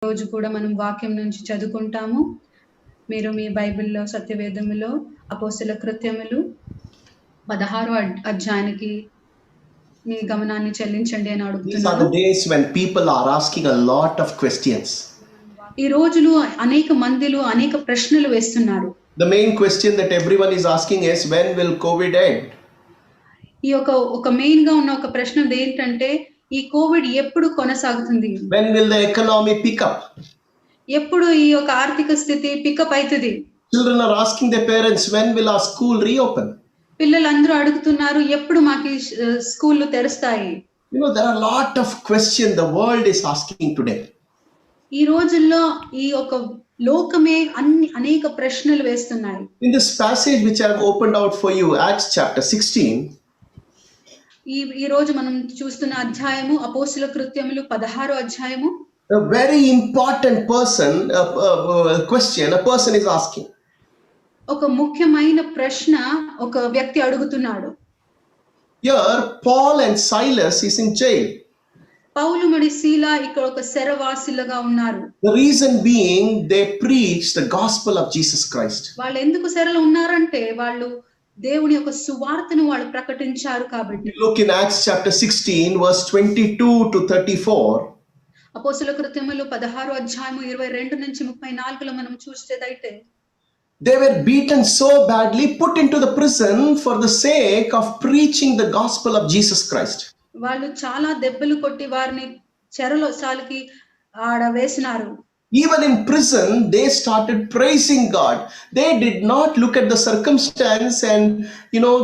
రోజు కూడా మనం వాక్యం నుంచి చదువుకుంటాము. మీరు మీ బైబిల్‌లో సత్యవేదములో అపోస్తల కృత్యములు 16 అధ్యాయానికి మీ గమనాన్ని చెల్లించండి అని These are అడుగుతున్నాను. the days when people are asking a lot of questions. ఈ రోజులు అనేక మందిలో అనేక ప్రశ్నలు వేస్తున్నారు. The main question that everyone is asking is, when will COVID end? ఈ ఒక మెయిన్‌గా ఉన్న ఒక ప్రశ్న ఏంటంటే ఈ కోవిడ్ ఎప్పుడు కొనసాగుతుంది? When will the economy pick up? ఎప్పుడు ఈ యొక్క ఆర్థిక స్థితి పికప్ అవుతుంది? Children are asking their parents, when will our school reopen? పిల్లలందరూ అడుగుతున్నారు ఎప్పుడు మాకు స్కూళ్ళు తెరుస్తాయి? You know, there are a lot of questions the world is asking today. ఈ రోజుల్లో ఈ ఒక లోకమే అనేక ప్రశ్నలు వేస్తున్నాయి. In this passage which I have opened out for you, Acts chapter 16, ఈ రోజు మనం చూస్తున్న అధ్యాయము అపోస్తల కృత్యములు 16 అధ్యాయము. a very important question a person is asking. ఒక ముఖ్యమైన ప్రశ్న ఒక వ్యక్తి అడుగుతున్నాడు. Here Paul and Silas is in jail. పౌలు మరియు సీల ఇక్కడ ఒక శరవాసులుగా ఉన్నారు. The reason being they preach the gospel of Jesus Christ. వాళ్ళు ఎందుకు శరలో ఉన్నారంటే వాళ్ళు దేవుని యొక్క సువార్తను వాళ్ళు ప్రకటించారు కాబట్టి. Look in Acts chapter 16 verse 22 to 34. అపోస్తల కృత్యములు 16 అధ్యాయము 22 నుంచి 34లో మనం చూస్తేదైతే they were beaten so badly, put into the prison for the sake of preaching the gospel of Jesus Christ. వాళ్ళు చాలా దెబ్బలు కొట్టి వారిని చెరలో సాలికి ఆడ వేసినారు. Even in prison they started praising God. They did not look at the circumstance and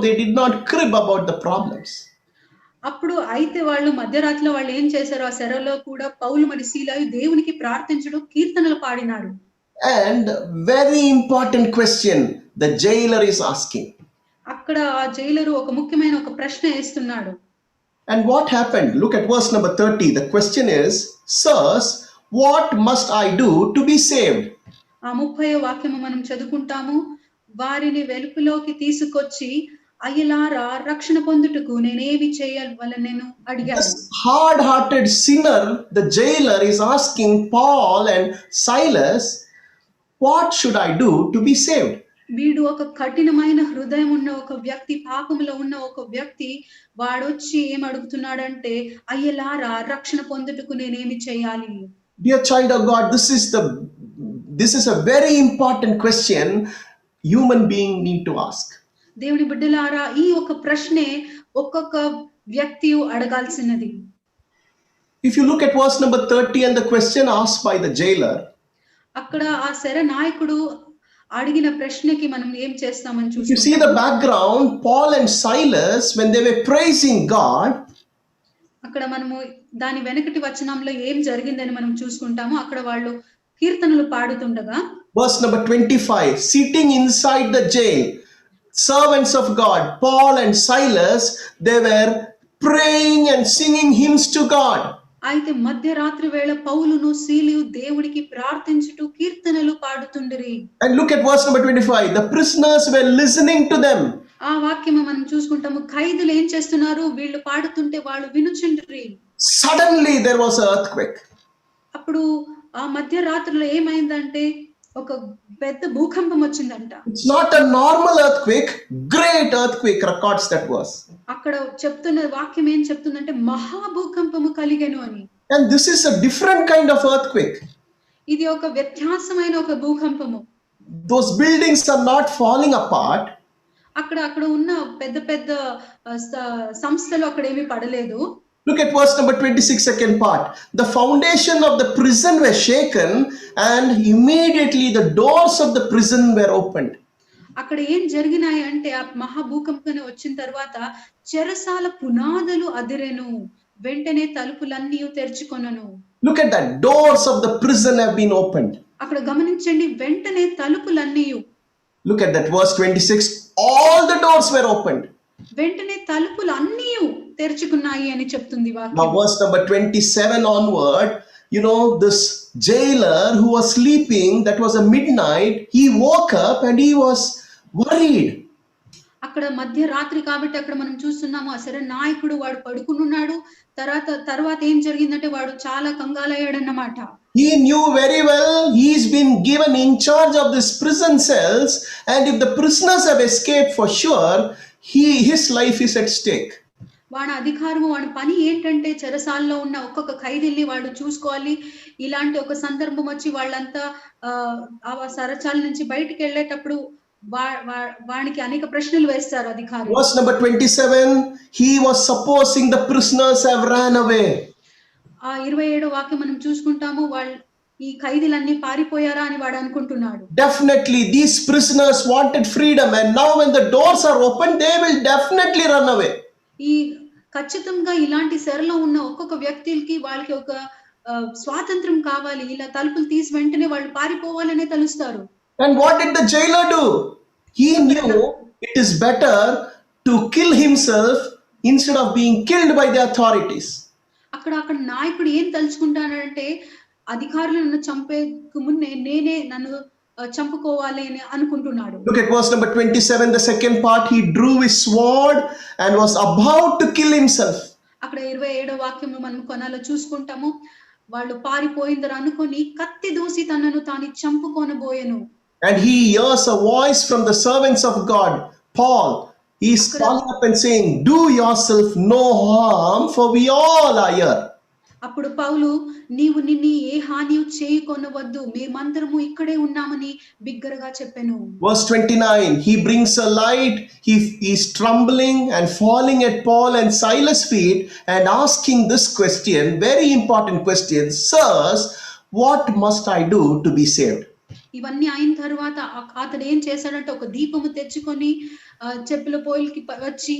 they did not crib about the problems. అప్పుడు అయితే వాళ్ళు మధ్యరాత్రిలో వాళ్ళు ఏం చేశారు, ఆ శరలో కూడా పౌలు మరియు సీల దేవునికి ప్రార్థించడం కీర్తనలు పాడినారు. And very important question the jailer is asking. అక్కడ ఆ జైలరు ఒక ముఖ్యమైన ఒక ప్రశ్న వేస్తున్నాడు. And what happened? Look at verse number 30. The question is, sirs, what must I do to be saved? ఆ 30వ వాక్యము మనం చదువుకుంటాము. వారిని వెలుపులోకి తీసుకొచ్చి అయ్యలారా రక్షణ పొందుటకు నేనేమి చేయవలెనని అడిగారు. This hard-hearted sinner, the jailer is asking Paul and Silas, what should I do to be saved? వీడు ఒక కఠినమైన హృదయం ఉన్న ఒక వ్యక్తి, పాపములో ఉన్న ఒక వ్యక్తి, వాడొచ్చి ఏం అడుగుతున్నాడంటే అయ్యలారా రక్షణ పొందుటకు నేనేమి చేయాలి? Dear child of God, this is a very important question human being need to ask. దేవుని బిడ్డలారా ఈ ఒక ప్రశ్నే ఒక్కొక్క వ్యక్తి అడగాల్సినది. If you look at verse number 30 and the question asked by the jailer, అక్కడ ఆ శర నాయకుడు అడిగిన ప్రశ్నకి మనం ఏం చేస్తామని చూస్తాం. You see the background, Paul and Silas when they were praising God, అక్కడ మనము దాని వెనకటి వచనంలో ఏం జరిగిందని మనం చూసుకుంటాము. అక్కడ వాళ్ళు కీర్తనలు పాడుతుండగా verse number 25, sitting inside the jail, servants of God, Paul and Silas, they were praying and singing hymns to God. అయితే మధ్యరాత్రి వేళ పౌలును సీలియు దేవునికి ప్రార్థించుటూ కీర్తనలు పాడుతుండిరి. And look at verse number 25, the prisoners were listening to them. ఆ వాక్యము మనం చూసుకుంటాము. ఖైదీలు ఏం చేస్తున్నారు, వీళ్ళు పాడుతుంటే వాళ్ళు వినుచుండిరి. Suddenly there was an earthquake. అప్పుడు ఆ మధ్యరాత్రిలో ఏమైందంటే ఒక పెద్ద భూకంపం వచ్చిందంట. It's not a normal earthquake, great earthquake records that verse. అక్కడ చెప్తున్న వాక్యం ఏం చెప్తుందంటే మహా భూకంపము కలిగెను అని. And this is a different kind of earthquake. ఇది ఒక వ్యత్యాసమైన ఒక భూకంపము. Those buildings are not falling apart. అక్కడ ఉన్న పెద్ద పెద్ద సంస్థలు అక్కడ ఏమీ పడలేదు. Look at verse number 26, second part. The foundation of the prison were shaken and immediately the doors of the prison were opened. అక్కడ ఏం జరిగినాయి అంటే ఆ మహాభూకంపం వచ్చిన తర్వాత చెరసాల పునాదులు అదిరెను, వెంటనే తలుపులన్నీ తెరుచుకొనను. Look at that, doors of the prison have been opened. అక్కడ గమనించండి, వెంటనే తలుపులన్నీ. Look at that verse 26, all the doors were opened. వెంటనే తలుపులు అన్నీ తెరుచుకున్నాయి అని చెప్తుంది వాక్యం. Now verse number 27 onward, this jailer who was sleeping, that was a midnight, he woke up and he was worried. అక్కడ మధ్యరాత్రి కాబట్టి అక్కడ మనం చూస్తున్నాము ఆ శర నాయకుడు వాడు పడుకున్నాడు. తర్వాత ఏం జరిగిందంటే వాడు చాలా కంగాలయ్యాడన్నమాట. He knew very well he's been given in charge of this prison cells, and if the prisoners have escaped for sure, his life is at stake. వాడి అధికారము, వాడి పని ఏంటంటే చెరసాలలో ఉన్న ఒక్కొక్క ఖైదీల్ని వాడు చూసుకోవాలి. ఇలాంటి ఒక సందర్భం వచ్చి వాళ్ళంతా ఆ సరచాల నుంచి బయటికి వెళ్ళేటప్పుడు వానికి అనేక ప్రశ్నలు వేస్తారు అధికారులు. Verse number 27, he was supposing the prisoners have ran away. ఆ 27వ వాక్యం మనం చూసుకుంటాము, ఈ ఖైదీలన్నీ పారిపోయారా అని వాడు అనుకుంటున్నాడు. Definitely these prisoners wanted freedom, and now when the doors are open, they will definitely run away. ఈ ఖచ్చితంగా ఇలాంటి సెరలో ఉన్న ఒక్కొక్క వ్యక్తికి వాళ్ళకి ఒక స్వాతంత్రం కావాలి. ఇలా తలుపులు తీసి వెంటనే వాళ్ళు పారిపోవాలనే తలుస్తారు. And what did the jailer do? He knew it is better to kill himself instead of being killed by the authorities. అక్కడ నాయకుడు ఏం తలుచుకుంటానంటే, అధికారులను చంపేకు ముందే నేనే నన్ను చంపుకోవాలి అని అనుకుంటున్నాడు. Look at verse number 27, the second part. He drew his sword and was about to kill himself. అక్కడ 27వ వాక్యం మనం కొనాలో చూసుకుంటాము. వాళ్ళు పారిపోయిందరు అనుకొని కత్తి దూసి తనను తాను చంపుకొనబోయెను. And he hears a voice from the servants of God, Paul. He is calling up and saying, do yourself no harm, for we all are here. అప్పుడు పౌలు, నీవు నిన్ను ఏ హాని చేయకొనవద్దు, మేమందరము ఇక్కడే ఉన్నామని బిగ్గరగా చెప్పెను. Verse 29, he brings a light. He is trembling and falling at Paul and Silas' feet and asking this question, very important question, sirs, what must I do to be saved? ఇవన్నీ అయిన తర్వాత అతడు ఏం చేశాడంటే, ఒక దీపము తెచ్చుకొని చెప్పుల పోయిలకి వచ్చి,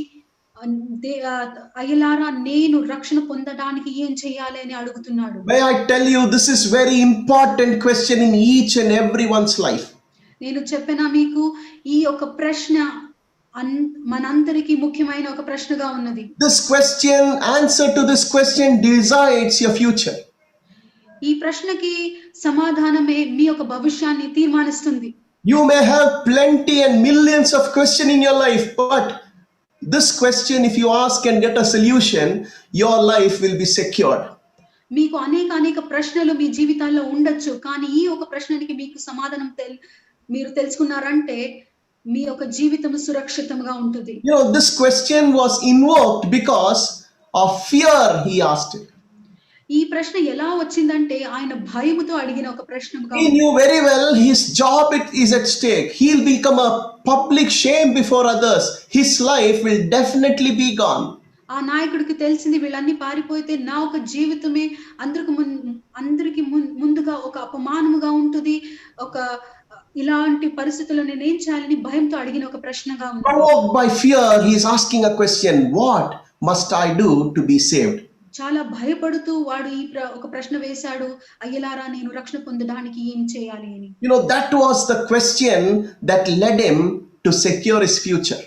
అయ్యలారా నేను రక్షణ పొందడానికి ఏం చేయాలి అని అడుగుతున్నాడు. May I tell you, this is very important question in each and everyone's life. నేను చెప్పినా మీకు, ఈ ఒక ప్రశ్న మనందరికీ ముఖ్యమైన ఒక ప్రశ్నగా ఉన్నది. This question, answer to this question decides your future. ఈ ప్రశ్నకి సమాధానమే మీ యొక్క భవిష్యాన్ని తీర్మానిస్తుంది. You may have plenty and millions of questions in your life, but this question, if you ask and get a solution, your life will be secured. మీకు అనేక ప్రశ్నలు మీ జీవితాల్లో ఉండొచ్చు, కానీ ఈ ఒక ప్రశ్నకి మీకు సమాధానం మీరు తెలుసుకున్నారంటే మీ యొక్క జీవితం సురక్షితంగా ఉంటుంది. You know, this question was invoked because of fear he asked it. ఈ ప్రశ్న ఎలా వచ్చిందంటే ఆయన భయముతో అడిగిన ఒక ప్రశ్నగా. He knew very well his job is at stake. He'll become a public shame before others. His life will definitely be gone. ఆ నాయకుడికి తెలిసింది, వీళ్ళన్నీ పారిపోతే నా ఒక జీవితమే అందరికి ముందుగా ఒక అపమానముగా ఉంటుంది. ఒక ఇలాంటి పరిస్థితుల్లో నేనేం చేయాలని భయంతో అడిగిన ఒక ప్రశ్నగా ఉంది. Provoked by fear, he is asking a question, what must I do to be saved? చాలా భయపడుతూ వాడు ఒక ప్రశ్న వేశాడు, అయ్యలారా నేను రక్షణ పొందడానికి ఏం చేయాలి అని. You know, that was the question that led him to secure his future.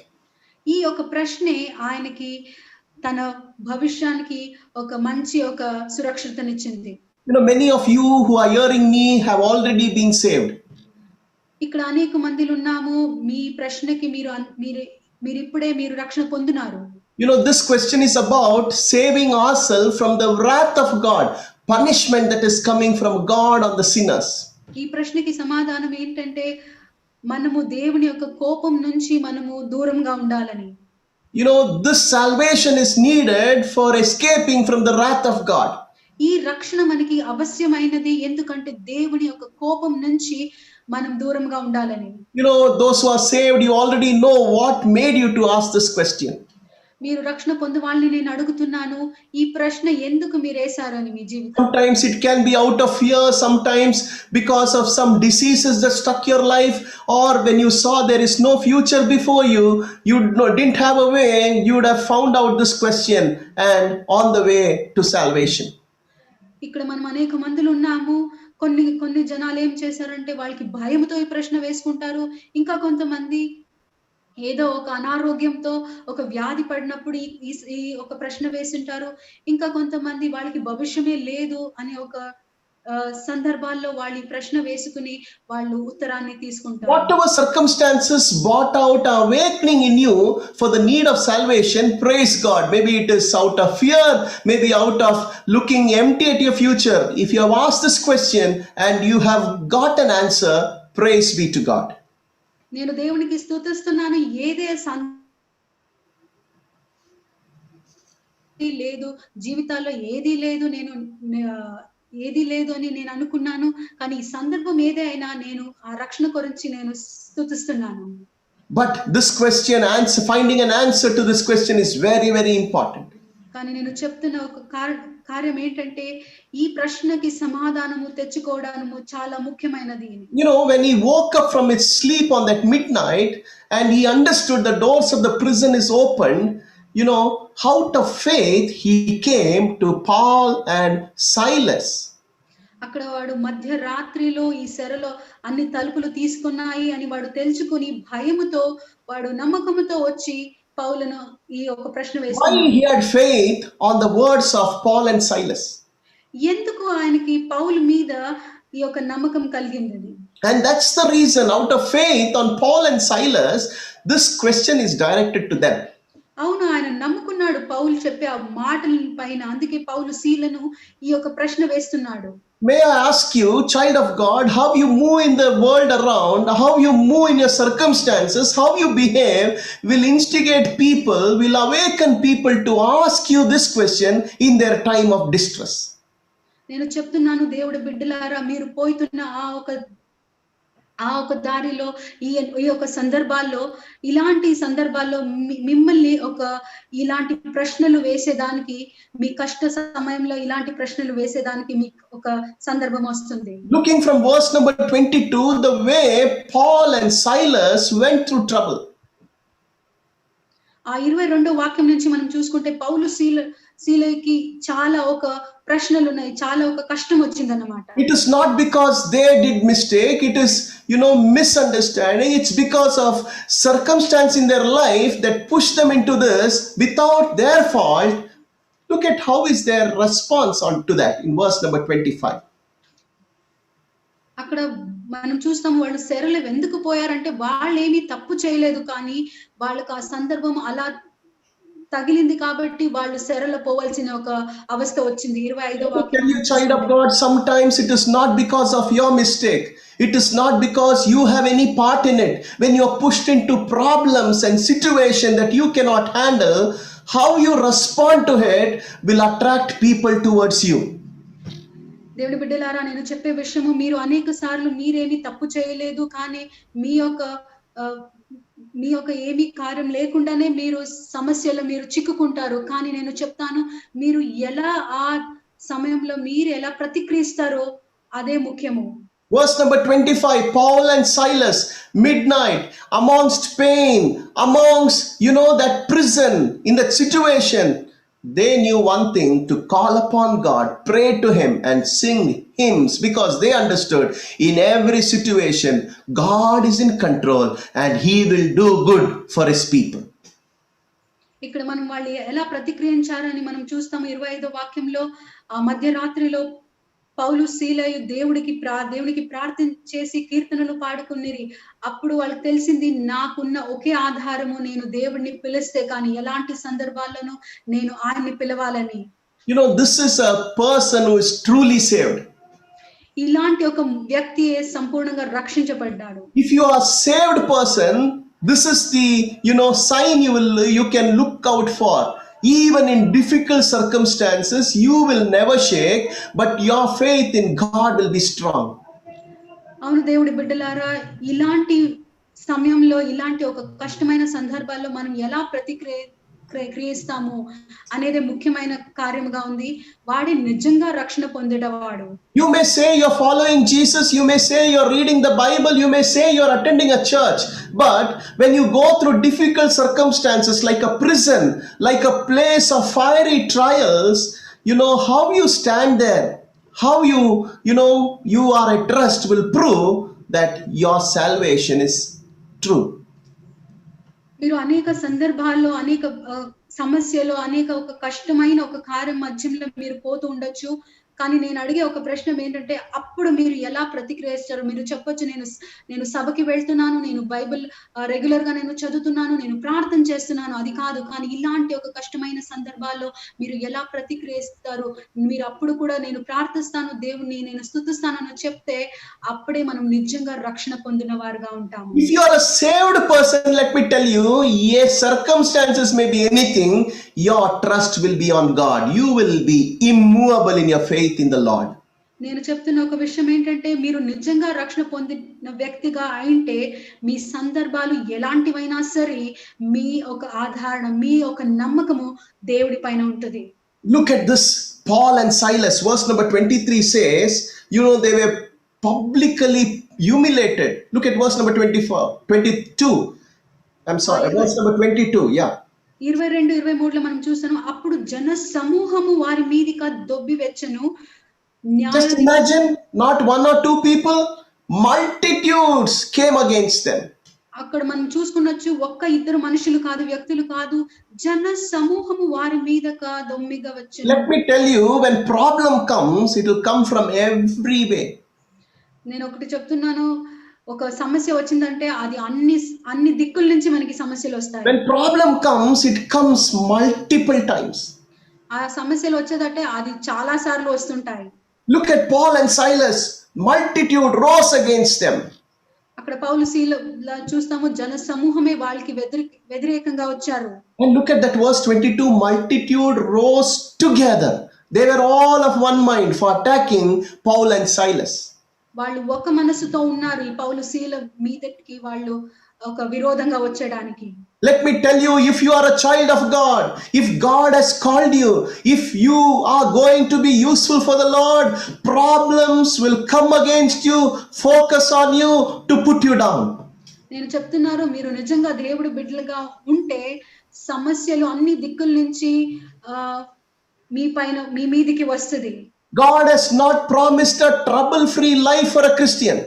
ఈ ఒక ప్రశ్నే ఆయనకి తన భవిష్యానికి ఒక మంచి ఒక సురక్షితనిచ్చింది. You know, many of you who are hearing me have already been saved. ఇక్కడ అనేక మందిలు ఉన్నాము, మీ ప్రశ్నకి మీరు ఇప్పుడే రక్షణ పొందున్నారు. You know, this question is about saving ourselves from the wrath of God, punishment that is coming from God on the sinners. ఈ ప్రశ్నకి సమాధానం ఏంటంటే, మనము దేవుని యొక్క కోపం నుంచి మనము దూరంగా ఉండాలని. You know, this salvation is needed for escaping from the wrath of God. ఈ రక్షణ మనకి అవశ్యమైనది, ఎందుకంటే దేవుని యొక్క కోపం నుంచి మనం దూరంగా ఉండాలని. You know, those who are saved, you already know what made you to ask this question. మీరు రక్షణ పొందు వాళ్ళని నేను అడుగుతున్నాను, ఈ ప్రశ్న ఎందుకు మీరు వేశారు అని మీ జీవితం. Sometimes it can be out of fear, sometimes because of some diseases that struck your life, or when you saw there is no future before you, you didn't have a way, you would have found out this question and on the way to salvation. ఇక్కడ మనం అనేక మందిలు ఉన్నాము. కొన్ని జనాలు ఏం చేశారంటే వాళ్ళకి భయంతో ఈ ప్రశ్న వేసుకుంటారు. ఇంకా కొంతమంది ఏదో ఒక అనారోగ్యంతో ఒక వ్యాధి పడినప్పుడు ఈ ఒక ప్రశ్న వేసింటారు. ఇంకా కొంతమంది వాళ్ళకి భవిష్యమే లేదు అని ఒక సందర్భాల్లో వాళ్ళు ఈ ప్రశ్న వేసుకుని వాళ్ళు ఉత్తరాన్ని తీసుకుంటారు. Whatever circumstances brought out awakening in you for the need of salvation, praise God. Maybe it is out of fear, maybe out of looking empty at your future. If you have asked this question and you have got an answer, praise be to God. నేను దేవునికి స్తుతిస్తున్నాను. లేదు, జీవితాల్లో ఏదీ లేదు, ఏదీ లేదు అని నేను అనుకున్నాను. కానీ ఈ సందర్భం ఏదే అయినా నేను ఆ రక్షణ గురించి నేను స్తుతిస్తున్నాను. But this question, finding an answer to this question is very, very important. కానీ నేను చెప్తున్న ఒక కార్యం ఏంటంటే ఈ ప్రశ్నకి సమాధానము తెచ్చుకోవడము చాలా ముఖ్యమైనది. You know, when he woke up from his sleep on that midnight and he understood the doors of the prison is opened, you know, out of faith he came to Paul and Silas. అక్కడ వాడు మధ్యరాత్రిలో ఈ సెరలో అన్ని తలుపులు తీసుకున్నాయి అని వాడు తెలుసుకుని భయముతో వాడు నమ్మకముతో వచ్చి పౌలును ఈ ఒక ప్రశ్న వేశాడు. Why he had faith on the words of Paul and Silas? ఎందుకు ఆయనకి పౌలు మీద ఈ ఒక నమ్మకం కలిగింది? And that's the reason, out of faith on Paul and Silas, this question is directed to them. అవును, ఆయన నమ్ముకున్నాడు పౌలు చెప్పే ఆ మాటల పైన. అందుకే పౌలు సీలను ఈ యొక్క ప్రశ్న వేస్తున్నాడు. May I ask you, child of God, how you move in the world around, how you move in your circumstances, how you behave will instigate people, will awaken people to ask you this question in their time of distress. నేను చెప్తున్నాను, దేవుడి బిడ్డలారా, మీరు పోతున్న ఆ ఒక దారిలో ఈ ఒక సందర్భాల్లో, ఇలాంటి సందర్భాల్లో మిమ్మల్ని ఇలాంటి ప్రశ్నలు వేసేదానికి, మీ కష్ట సమయంలో ఇలాంటి ప్రశ్నలు వేసేదానికి మీకు ఒక సందర్భం వస్తుంది. Looking from verse number 22, the way Paul and Silas went through trouble. ఆ 22వ వాక్యం నుంచి మనం చూసుకుంటే పౌలు శీలకి చాలా ఒక ప్రశ్నలు ఉన్నాయి, చాలా ఒక కష్టం వచ్చిందన్నమాట. It is not because they did mistake, it is, you know, misunderstanding. It's because of circumstance in their life that pushed them into this without their fault. Look at how is their response on to that in verse number 25. అక్కడ మనం చూస్తాం, వాళ్ళు సెరలో ఎందుకు పోయారంటే వాళ్ళు ఏమీ తప్పు చేయలేదు, కానీ వాళ్ళకి ఆ సందర్భం అలా తగిలింది కాబట్టి వాళ్ళు సెరలో పోవాల్సిన ఒక అవస్థ వచ్చింది. 25వ వాక్యం. Child of God, sometimes it is not because of your mistake. It is not because you have any part in it. When you are pushed into problems and situation that you cannot handle, how you respond to it will attract people towards you. దేవుడి బిడ్డలారా, నేను చెప్పే విషయము, మీరు అనేక సార్లు మీరేమి తప్పు చేయలేదు, కానీ మీ యొక్క ఏమీ కార్యం లేకుండానే మీరు సమస్యలో మీరు చిక్కుకుంటారు. కానీ నేను చెప్తాను, మీరు ఎలా ఆ సమయంలో మీరు ఎలా ప్రతిక్రియిస్తారో అదే ముఖ్యము. Verse number 25, Paul and Silas, midnight, amongst pain, amongst, you know, that prison, in that situation, they knew one thing: to call upon God, pray to him and sing hymns, because they understood in every situation God is in control and he will do good for his people. ఇక్కడ మనం వాళ్ళు ఎలా ప్రతిక్రియించారని మనం చూస్తాం. 25వ వాక్యంలో ఆ మధ్యరాత్రిలో పౌలు శీలయు దేవుడికి ప్రార్థన చేసి కీర్తనలు పాడుకునిరి. అప్పుడు వాళ్ళకి తెలిసింది, నాకున్న ఒకే ఆధారము నేను దేవుడిని పిలిస్తే కానీ ఎలాంటి సందర్భాల్లోనూ నేను ఆయన్ని పిలవాలని. You know, this is a person who is truly saved. ఇలాంటి ఒక వ్యక్తి సంపూర్ణంగా రక్షించబడ్డాడు. If you are a saved person, this is the, you know, sign you can look out for. Even in difficult circumstances, you will never shake, but your faith in God will be strong. అవును దేవుడి బిడ్డలారా, ఇలాంటి సమయంలో, ఇలాంటి ఒక కష్టమైన సందర్భాల్లో మనం ఎలా ప్రతిక్రియిస్తాము అనేది ముఖ్యమైన కార్యముగా ఉంది. వాడి నిజంగా రక్షణ పొందేటవాడు. You may say you're following Jesus, you may say you're reading the Bible, you may say you're attending a church, but when you go through difficult circumstances like a prison, like a place of fiery trials, you know, how you stand there, how you know, you are at rest will prove that your salvation is true. మీరు అనేక సందర్భాల్లో, అనేక సమస్యలో, అనేక ఒక కష్టమైన ఒక కార్యం మధ్యంలో మీరు పోతూ ఉండొచ్చు. కానీ నేను అడిగే ఒక ప్రశ్న ఏంటంటే, అప్పుడు మీరు ఎలా ప్రతిక్రియిస్తారు? మీరు చెప్పొచ్చు, నేను సభకి వెళ్తున్నాను, నేను బైబిల్ రెగ్యులర్‌గా నేను చదువుతున్నాను, నేను ప్రార్థన చేస్తున్నాను. అది కాదు. కానీ ఇలాంటి ఒక కష్టమైన సందర్భాల్లో మీరు ఎలా ప్రతిక్రియిస్తారు? మీరు అప్పుడు కూడా నేను ప్రార్థిస్తాను, దేవుడిని నేను స్తుతిస్తానని చెప్తే, అప్పుడే మనం నిజంగా రక్షణ పొందిన వారుగా ఉంటాము. If you are a saved person, let me tell you, yes, circumstances may be anything, your trust will be on God. You will be immovable in your faith in the Lord. నేను చెప్తున్న ఒక విషయం ఏంటంటే, మీరు నిజంగా రక్షణ పొందిన వ్యక్తిగా అయింటే, మీ సందర్భాలు ఎలాంటివైనా సరే, మీ ఒక ఆధారణ, మీ ఒక నమ్మకము దేవుడి పైన ఉంటది. Look at this. Paul and Silas, verse number 23 says, they were publicly humiliated. Look at verse number 22. I'm sorry, verse number 22. Yeah. 22, 23లో మనం చూస్తాము. అప్పుడు జన సమూహము వారి మీదిక దొబ్బి వెచ్చెను. Just imagine, not one or two people, multitudes came against them. అక్కడ మనం చూసుకున్నచ్చు, ఒక్క ఇద్దరు మనుషులు కాదు, వ్యక్తులు కాదు, జన సమూహము వారి మీదక దొమ్మిగా వచ్చెను. Let me tell you, when problem comes, it will come from every way. నేను ఒకటి చెప్తున్నాను, ఒక సమస్య వచ్చిందంటే అది అన్ని దిక్కుల నుంచి మనకి సమస్యలు వస్తాయి. When problem comes, it comes multiple times. ఆ సమస్యలు వచ్చేదంటే అది చాలా సార్లు వస్తుంటాయి. Look at Paul and Silas. Multitude rose against them. అక్కడ పౌలు సీల చూస్తాము, జన సమూహమే వాళ్ళకి వ్యతిరేకంగా వచ్చారు. And look at that verse 22. Multitude rose together. They were all of one mind for attacking Paul and Silas. వాళ్ళు ఒక మనసుతో ఉన్నారు, ఈ పౌలు సీల మీదకి వాళ్ళు ఒక విరోధంగా వచ్చేయడానికి. Let me tell you, if you are a child of God, if God has called you, if you are going to be useful for the Lord, problems will come against you, focus on you to put you down. నేను చెప్తున్నాను, మీరు నిజంగా దేవుడి బిడ్డలుగా ఉంటే సమస్యలు అన్ని దిక్కుల నుంచి మీ మీదికి వస్తది. God has not promised a trouble-free life for a Christian.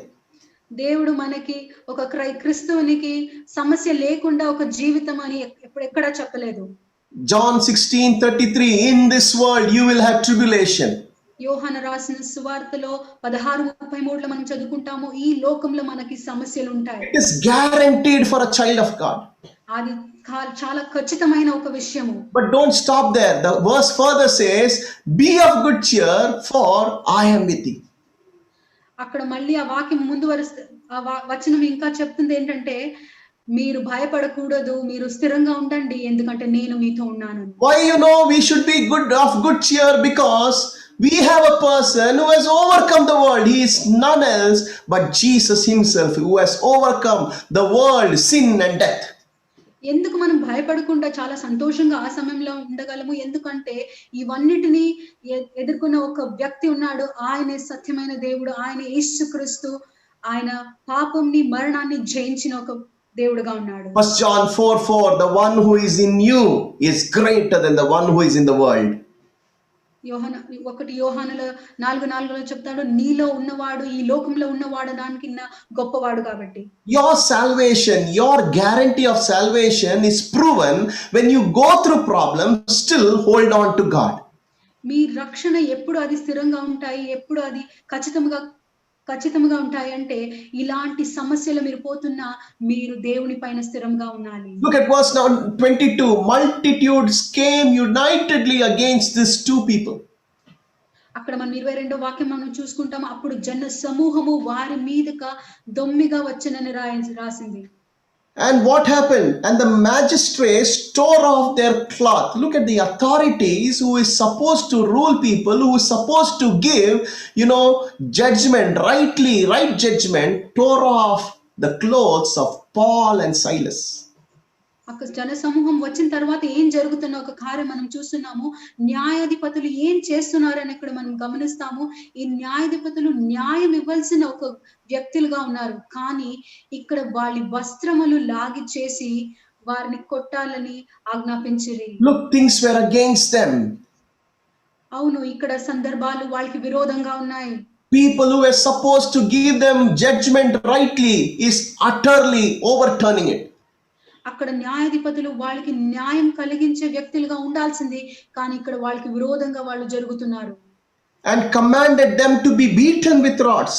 దేవుడు మనకి ఒక క్రైస్తవునికి సమస్య లేకుండా ఒక జీవితం అని ఎక్కడా చెప్పలేదు. John 16:33, in this world you will have tribulation. యోహాను రాసిన సువార్తలో 16:33లో మనం చదువుకుంటాము, ఈ లోకంలో మనకి సమస్యలు ఉంటాయి. It is guaranteed for a child of God. అది చాలా ఖచ్చితమైన ఒక విషయము. But don't stop there. The verse further says, be of good cheer, for I am with thee. అక్కడ మళ్ళీ ఆ వాక్యం ముందు వచనం ఇంకా చెప్తుంది ఏంటంటే, మీరు భయపడకూడదు, మీరు స్థిరంగా ఉండండి, ఎందుకంటే నేను మీతో ఉన్నాను. Why we should be of good cheer? Because we have a person who has overcome the world. He is none else but Jesus himself, who has overcome the world, sin and death. ఎందుకు మనం భయపడకుండా చాలా సంతోషంగా ఆ సమయంలో ఉండగలము? ఎందుకంటే ఇవన్నిటిని ఎదుర్కొన్న ఒక వ్యక్తి ఉన్నాడు. ఆయనే సత్యమైన దేవుడు, ఆయన యేసుక్రీస్తు. ఆయన పాపంని, మరణాన్ని జయించిన ఒక దేవుడుగా ఉన్నాడు. 1 John 4:4, the one who is in you is greater than the one who is in the world. యోహానులో 4:4లో చెప్తాడు, నీలో ఉన్నవాడు ఈ లోకంలో ఉన్నవాడు దానికన్నా గొప్పవాడు కాబట్టి. Your salvation, your guarantee of salvation is proven when you go through problems, still hold on to God. మీ రక్షణ ఎప్పుడు అది స్థిరంగా ఉంటాయి, ఎప్పుడు అది ఖచ్చితంగా ఉంటాయి అంటే, ఇలాంటి సమస్యలు మీరు పోతున్నా మీరు దేవుని పైన స్థిరంగా ఉండాలి. Look at verse 22. Multitudes came unitedly against these two people. అక్కడ మనం 22వ వాక్యం మనం చూసుకుంటాం, అప్పుడు జన సమూహము వారి మీదక దొమ్మిగా వచ్చనని రాసింది. And what happened? And the magistrates tore off their cloth. Look at the authorities who is supposed to rule people, who is supposed to give, judgment, right judgment, tore off the clothes of Paul and Silas. అక్కడ జన సమూహం వచ్చిన తర్వాత ఏం జరుగుతున్న ఒక కార్యం మనం చూస్తున్నాము. న్యాయాధిపతులు ఏం చేస్తున్నారని ఇక్కడ మనం గమనిస్తాము. ఈ న్యాయాధిపతులు న్యాయం ఇవ్వాల్సిన ఒక వ్యక్తులుగా ఉన్నారు, కానీ ఇక్కడ వాళ్ళ వస్త్రములు లాగి చేసి వారిని కొట్టాలని ఆజ్ఞాపించిరి. Look, things were against them. అవును, ఇక్కడ సందర్భాలు వాళ్ళకి విరోధంగా ఉన్నాయి. People who were supposed to give them judgment rightly is utterly overturning it. అక్కడ న్యాయాధిపతులు వాళ్ళకి న్యాయం కలిగించే వ్యక్తులుగా ఉండాల్సింది, కానీ ఇక్కడ వాళ్ళకి విరోధంగా వాళ్ళు జరుగుతున్నారు. and commanded them to be beaten with rods.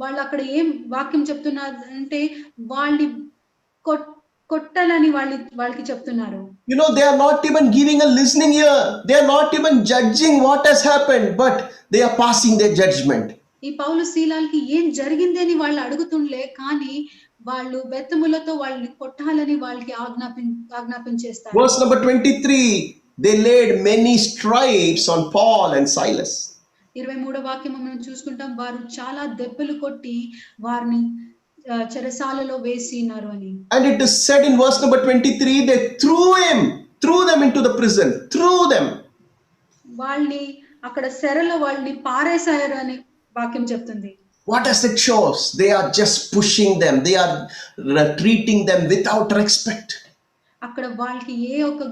వాళ్ళు అక్కడ ఏం వాక్యం చెప్తున్నారు అంటే వాళ్ళని కొట్టాలని వాళ్ళకి చెప్తున్నారు. You know, they are not even giving a listening ear. They are not even judging what has happened, but they are passing their judgment. ఈ పౌలు శీలాలకి ఏం జరిగింది అని వాళ్ళు అడుగుతుండలే, కానీ వాళ్ళు బెత్తములతో వాళ్ళని కొట్టాలని వాళ్ళకి ఆజ్ఞాపించేస్తారు. Verse number 23, they laid many stripes on Paul and Silas. 23వ వాక్యం మనం చూసుకుంటాం, వారు చాలా దెబ్బలు కొట్టి వారిని చెరసాలలో వేసినారు అని. And it is said in verse number 23, they threw them into the prison, threw them. వాళ్ళని అక్కడ చెరలో వాళ్ళని పారేశారు అని వాక్యం చెప్తుంది. What does it shows? They are just pushing them. They are treating them without respect. అక్కడ వాళ్ళకి ఏ ఒక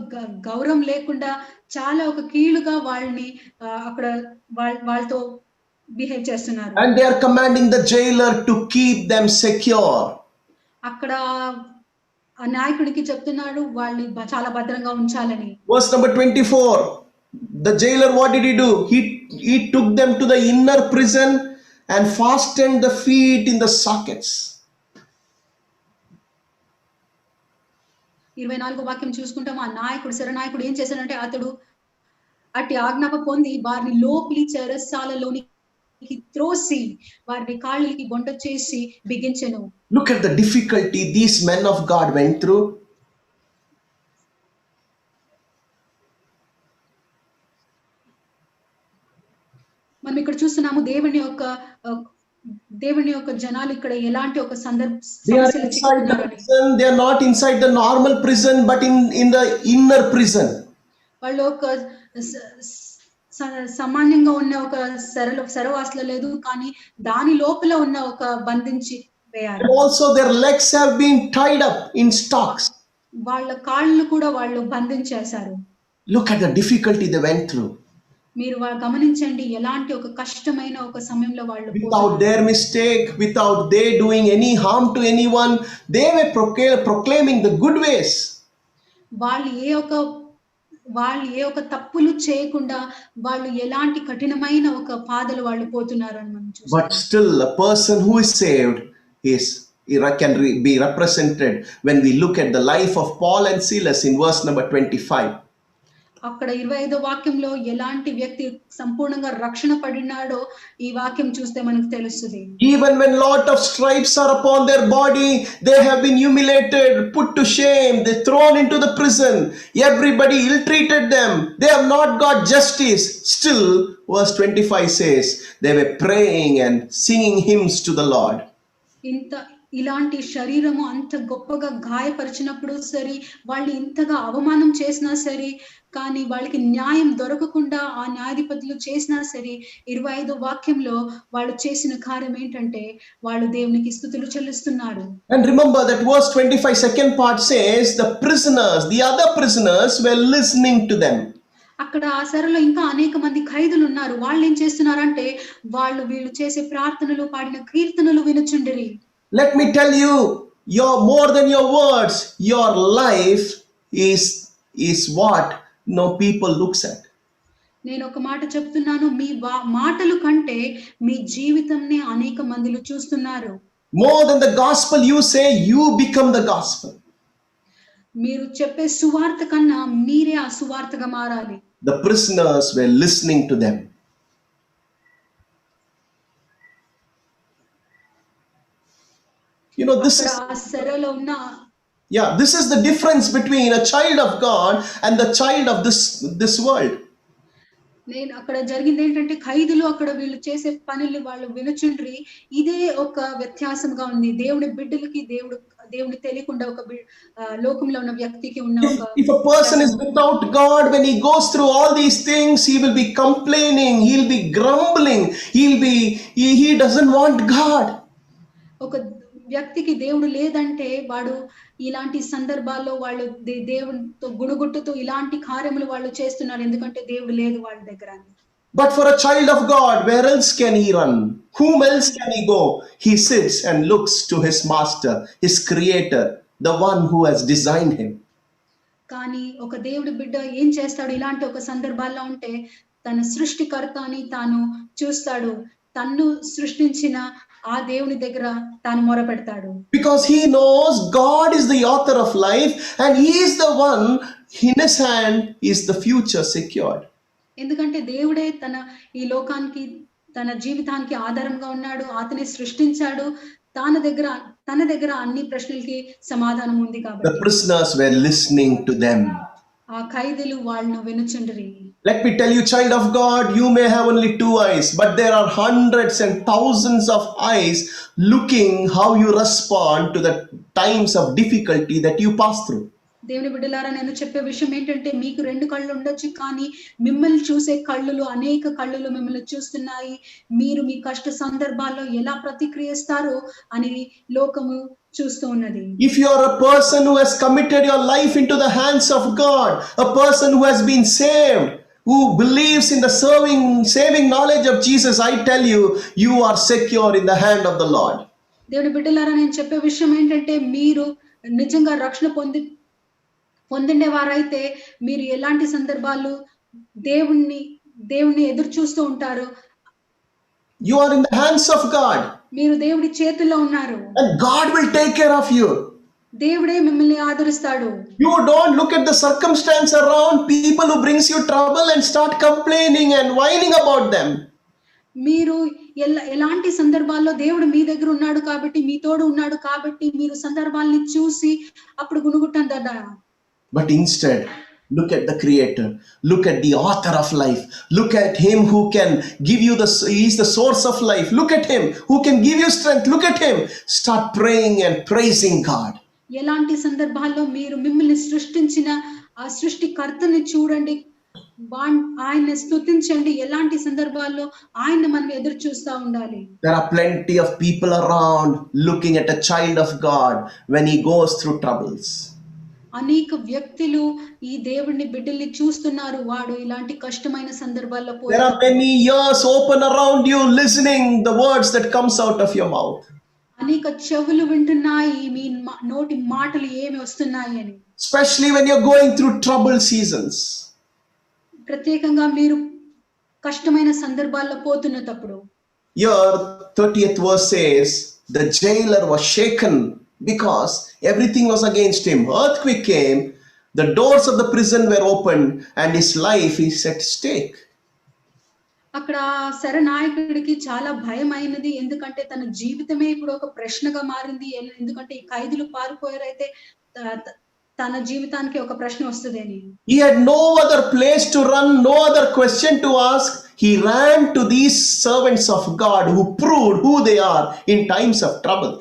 గౌరవం లేకుండా చాలా ఒక కీలుగా వాళ్ళని అక్కడ వాళ్ళతో బిహేవ్ చేస్తున్నారు. And they are commanding the jailer to keep them secure. అక్కడ ఆ నాయకుడికి చెప్తున్నాడు వాళ్ళని చాలా భద్రంగా ఉంచాలని. Verse number 24, the jailer, what did he do? He took them to the inner prison and fastened the feet in the sockets. 24వ వాక్యం చూసుకుంటాం, ఆ నాయకుడు శరనాయకుడు ఏం చేశాడంటే అతడు అట్టి ఆజ్ఞాప పొంది వారిని లోపలి చెరసాలలోనికి త్రోసి వారిని కాళ్ళకి బొండ చేసి బిగించెను. Look at the difficulty these men of God went through. మనం ఇక్కడ చూస్తున్నాము దేవుని యొక్క జనాలు ఇక్కడ ఎలాంటి ఒక They are inside the prison. They are not inside the normal prison, but in the inner prison. వాళ్ళు ఒక సామాన్యంగా ఉన్న ఒక సరవాసులో లేదు, కానీ దాని లోపల ఉన్న ఒక బంధించి వేయాలి. Also their legs have been tied up in stocks. వాళ్ళ కాళ్ళు కూడా వాళ్ళు బంధించేశారు. Look at the difficulty they went through. మీరు గమనించండి ఎలాంటి ఒక కష్టమైన ఒక సమయంలో వాళ్ళు Without their mistake, without they doing any harm to anyone, they were proclaiming the good ways. వాళ్ళు ఏ ఒక తప్పులు చేయకుండా వాళ్ళు ఎలాంటి కఠినమైన ఒక పాదలు వాళ్ళు పోతున్నారు అని మనం చూస్తాం. But still a person who is saved can be represented when we look at the life of Paul and Silas in verse number 25. అక్కడ 25వ వాక్యంలో ఎలాంటి వ్యక్తి సంపూర్ణంగా రక్షణ పడినాడో ఈ వాక్యం చూస్తే మనకు తెలుస్తుంది. Even when lot of stripes are upon their body, they have been humiliated, put to shame, they thrown into the prison, everybody ill-treated them, they have not got justice. Still, verse 25 says, they were praying and singing hymns to the Lord. ఇలాంటి శరీరము అంత గొప్పగా గాయపరిచినప్పుడు సరే, వాళ్ళు ఇంతగా అవమానం చేసినా సరే, కానీ వాళ్ళకి న్యాయం దొరకకుండా ఆ న్యాయాధిపతులు చేసినా సరే, 25వ వాక్యంలో వాళ్ళు చేసిన కార్యం ఏంటంటే వాళ్ళు దేవునికి స్తుతులు చెల్లిస్తున్నారు. And remember that verse 25 second part says the other prisoners were listening to them. అక్కడ ఆ సరలో ఇంకా అనేక మంది ఖైదులు ఉన్నారు. వాళ్ళు ఏం చేస్తున్నారంటే వీళ్ళు చేసే ప్రార్థనలు, పాడిన కీర్తనలు వినుచుండిరి. Let me tell you, more than your words, your life is what people looks at. నేను ఒక మాట చెప్తున్నాను, మీ మాటలు కంటే మీ జీవితంని అనేక మందిలు చూస్తున్నారు. More than the gospel you say, you become the gospel. మీరు చెప్పే సువార్త కన్నా మీరే ఆ సువార్తగా మారాలి. The prisoners were listening to them. You know, this is the difference between a child of God and the child of this world. నేను అక్కడ జరిగింది ఏంటంటే ఖైదులు అక్కడ వీళ్ళు చేసే పనులు వాళ్ళు వినుచుండ్రి. ఇదే ఒక వ్యత్యాసంగా ఉంది. దేవుడి బిడ్డలకి దేవుని తెలియకుండా ఒక లోకంలో ఉన్న వ్యక్తికి ఉన్న ఒక If a person is without God, when he goes through all these things, he will be complaining, he'll be grumbling, he doesn't want God. ఒక వ్యక్తికి దేవుడు లేదంటే వాడు ఇలాంటి సందర్భాల్లో వాళ్ళు దేవునితో గుణగుట్టుతూ ఇలాంటి కార్యములు వాళ్ళు చేస్తున్నారు, ఎందుకంటే దేవుడు లేదు వాళ్ళ దగ్గర. But for a child of God, where else can he run? Whom else can he go? He sits and looks to his master, his creator, the one who has designed him. కానీ ఒక దేవుడి బిడ్డ ఏం చేస్తాడు ఇలాంటి ఒక సందర్భాల్లో ఉంటే తన సృష్టికర్త అని తాను చూస్తాడు. తన్ను సృష్టించిన ఆ దేవుని దగ్గర తాను మొరపెడతాడు. Because he knows God is the author of life and he is the one, in his hand is the future secured. ఎందుకంటే దేవుడే ఈ లోకానికి తన జీవితానికి ఆధారంగా ఉన్నాడు. అతనే సృష్టించాడు. తన దగ్గర అన్ని ప్రశ్నలకి సమాధానం ఉంది The కాబట్టి prisoners were listening to them. ఆ ఖైదీలు వాళ్ళను వినుచుండ్రి. Let me tell you, child of God, you may have only two eyes, but there are hundreds and thousands of eyes looking how you respond to the times of difficulty that you pass through. దేవుని బిడ్డలారా, నేను చెప్పే విషయం ఏంటంటే, మీకు 2 కళ్ళు ఉండొచ్చు, కానీ మిమ్మల్ని చూసే అనేక కళ్ళులు మిమ్మల్ని చూస్తున్నాయి. మీరు మీ కష్ట సందర్భాల్లో ఎలా ప్రతిక్రియిస్తారో అని లోకము చూస్తూ ఉన్నది. If you are a person who has committed your life into the hands of God, a person who has been saved, who believes in the saving knowledge of Jesus, I tell you, you are secure in the hand of the Lord. దేవుని బిడ్డలారా, నేను చెప్పే విషయం ఏంటంటే, మీరు నిజంగా రక్షణ పొందిండే వారైతే మీరు ఎలాంటి సందర్భాలు దేవుణ్ణి ఎదురు చూస్తూ ఉంటారు. You are in the hands of God. మీరు దేవుడి చేతుల్లో ఉన్నారు. And God will take care of you. దేవుడే మిమ్మల్ని ఆదరిస్తాడు. You don't look at the circumstance around, people who brings you trouble, and start complaining and whining about them. మీరు ఎలాంటి సందర్భాల్లో దేవుడు మీ దగ్గర ఉన్నాడు కాబట్టి, మీ తోడు ఉన్నాడు కాబట్టి మీరు సందర్భాల్ని చూసి అప్పుడు గుణగుట్టండి. But instead, look at the Creator. Look at the author of life. Look at him who can give you he is the source of life. Look at him who can give you strength. Look at him. Start praying and praising God. ఎలాంటి సందర్భాల్లో మీరు మిమ్మల్ని సృష్టించిన ఆ సృష్టికర్తని చూడండి, ఆయన్ని స్తుతించండి. ఎలాంటి సందర్భాల్లో ఆయన మనం ఎదురు చూస్తూ ఉండాలి. There are plenty of people around looking at a child of God when he goes through troubles. అనేక వ్యక్తులు ఈ దేవుని బిడ్డల్ని చూస్తున్నారు, వాడు ఇలాంటి కష్టమైన సందర్భాల్లో There are many ears open around you listening the words that comes out of your mouth. అనేక చెవులు వింటున్నాయి మీ నోటి మాటలు ఏమి వస్తున్నాయి అని. Especially when you're going through trouble seasons. ప్రత్యేకంగా మీరు కష్టమైన సందర్భాల్లో పోతున్నప్పుడు. Here 30th verse says, the jailer was shaken because everything was against him. Earthquake came, the doors of the prison were opened, and his life is at stake. అక్కడ శరనాయకుడికి చాలా భయమైనది. ఎందుకంటే తన జీవితమే ఇప్పుడు ఒక ప్రశ్నగా మారింది. ఎందుకంటే ఈ ఖైదీలు పారిపోయారైతే తన జీవితానికి ఒక ప్రశ్న వస్తుంది అని. He had no other place to run, no other question to ask. He ran to these servants of God who proved who they are in times of trouble.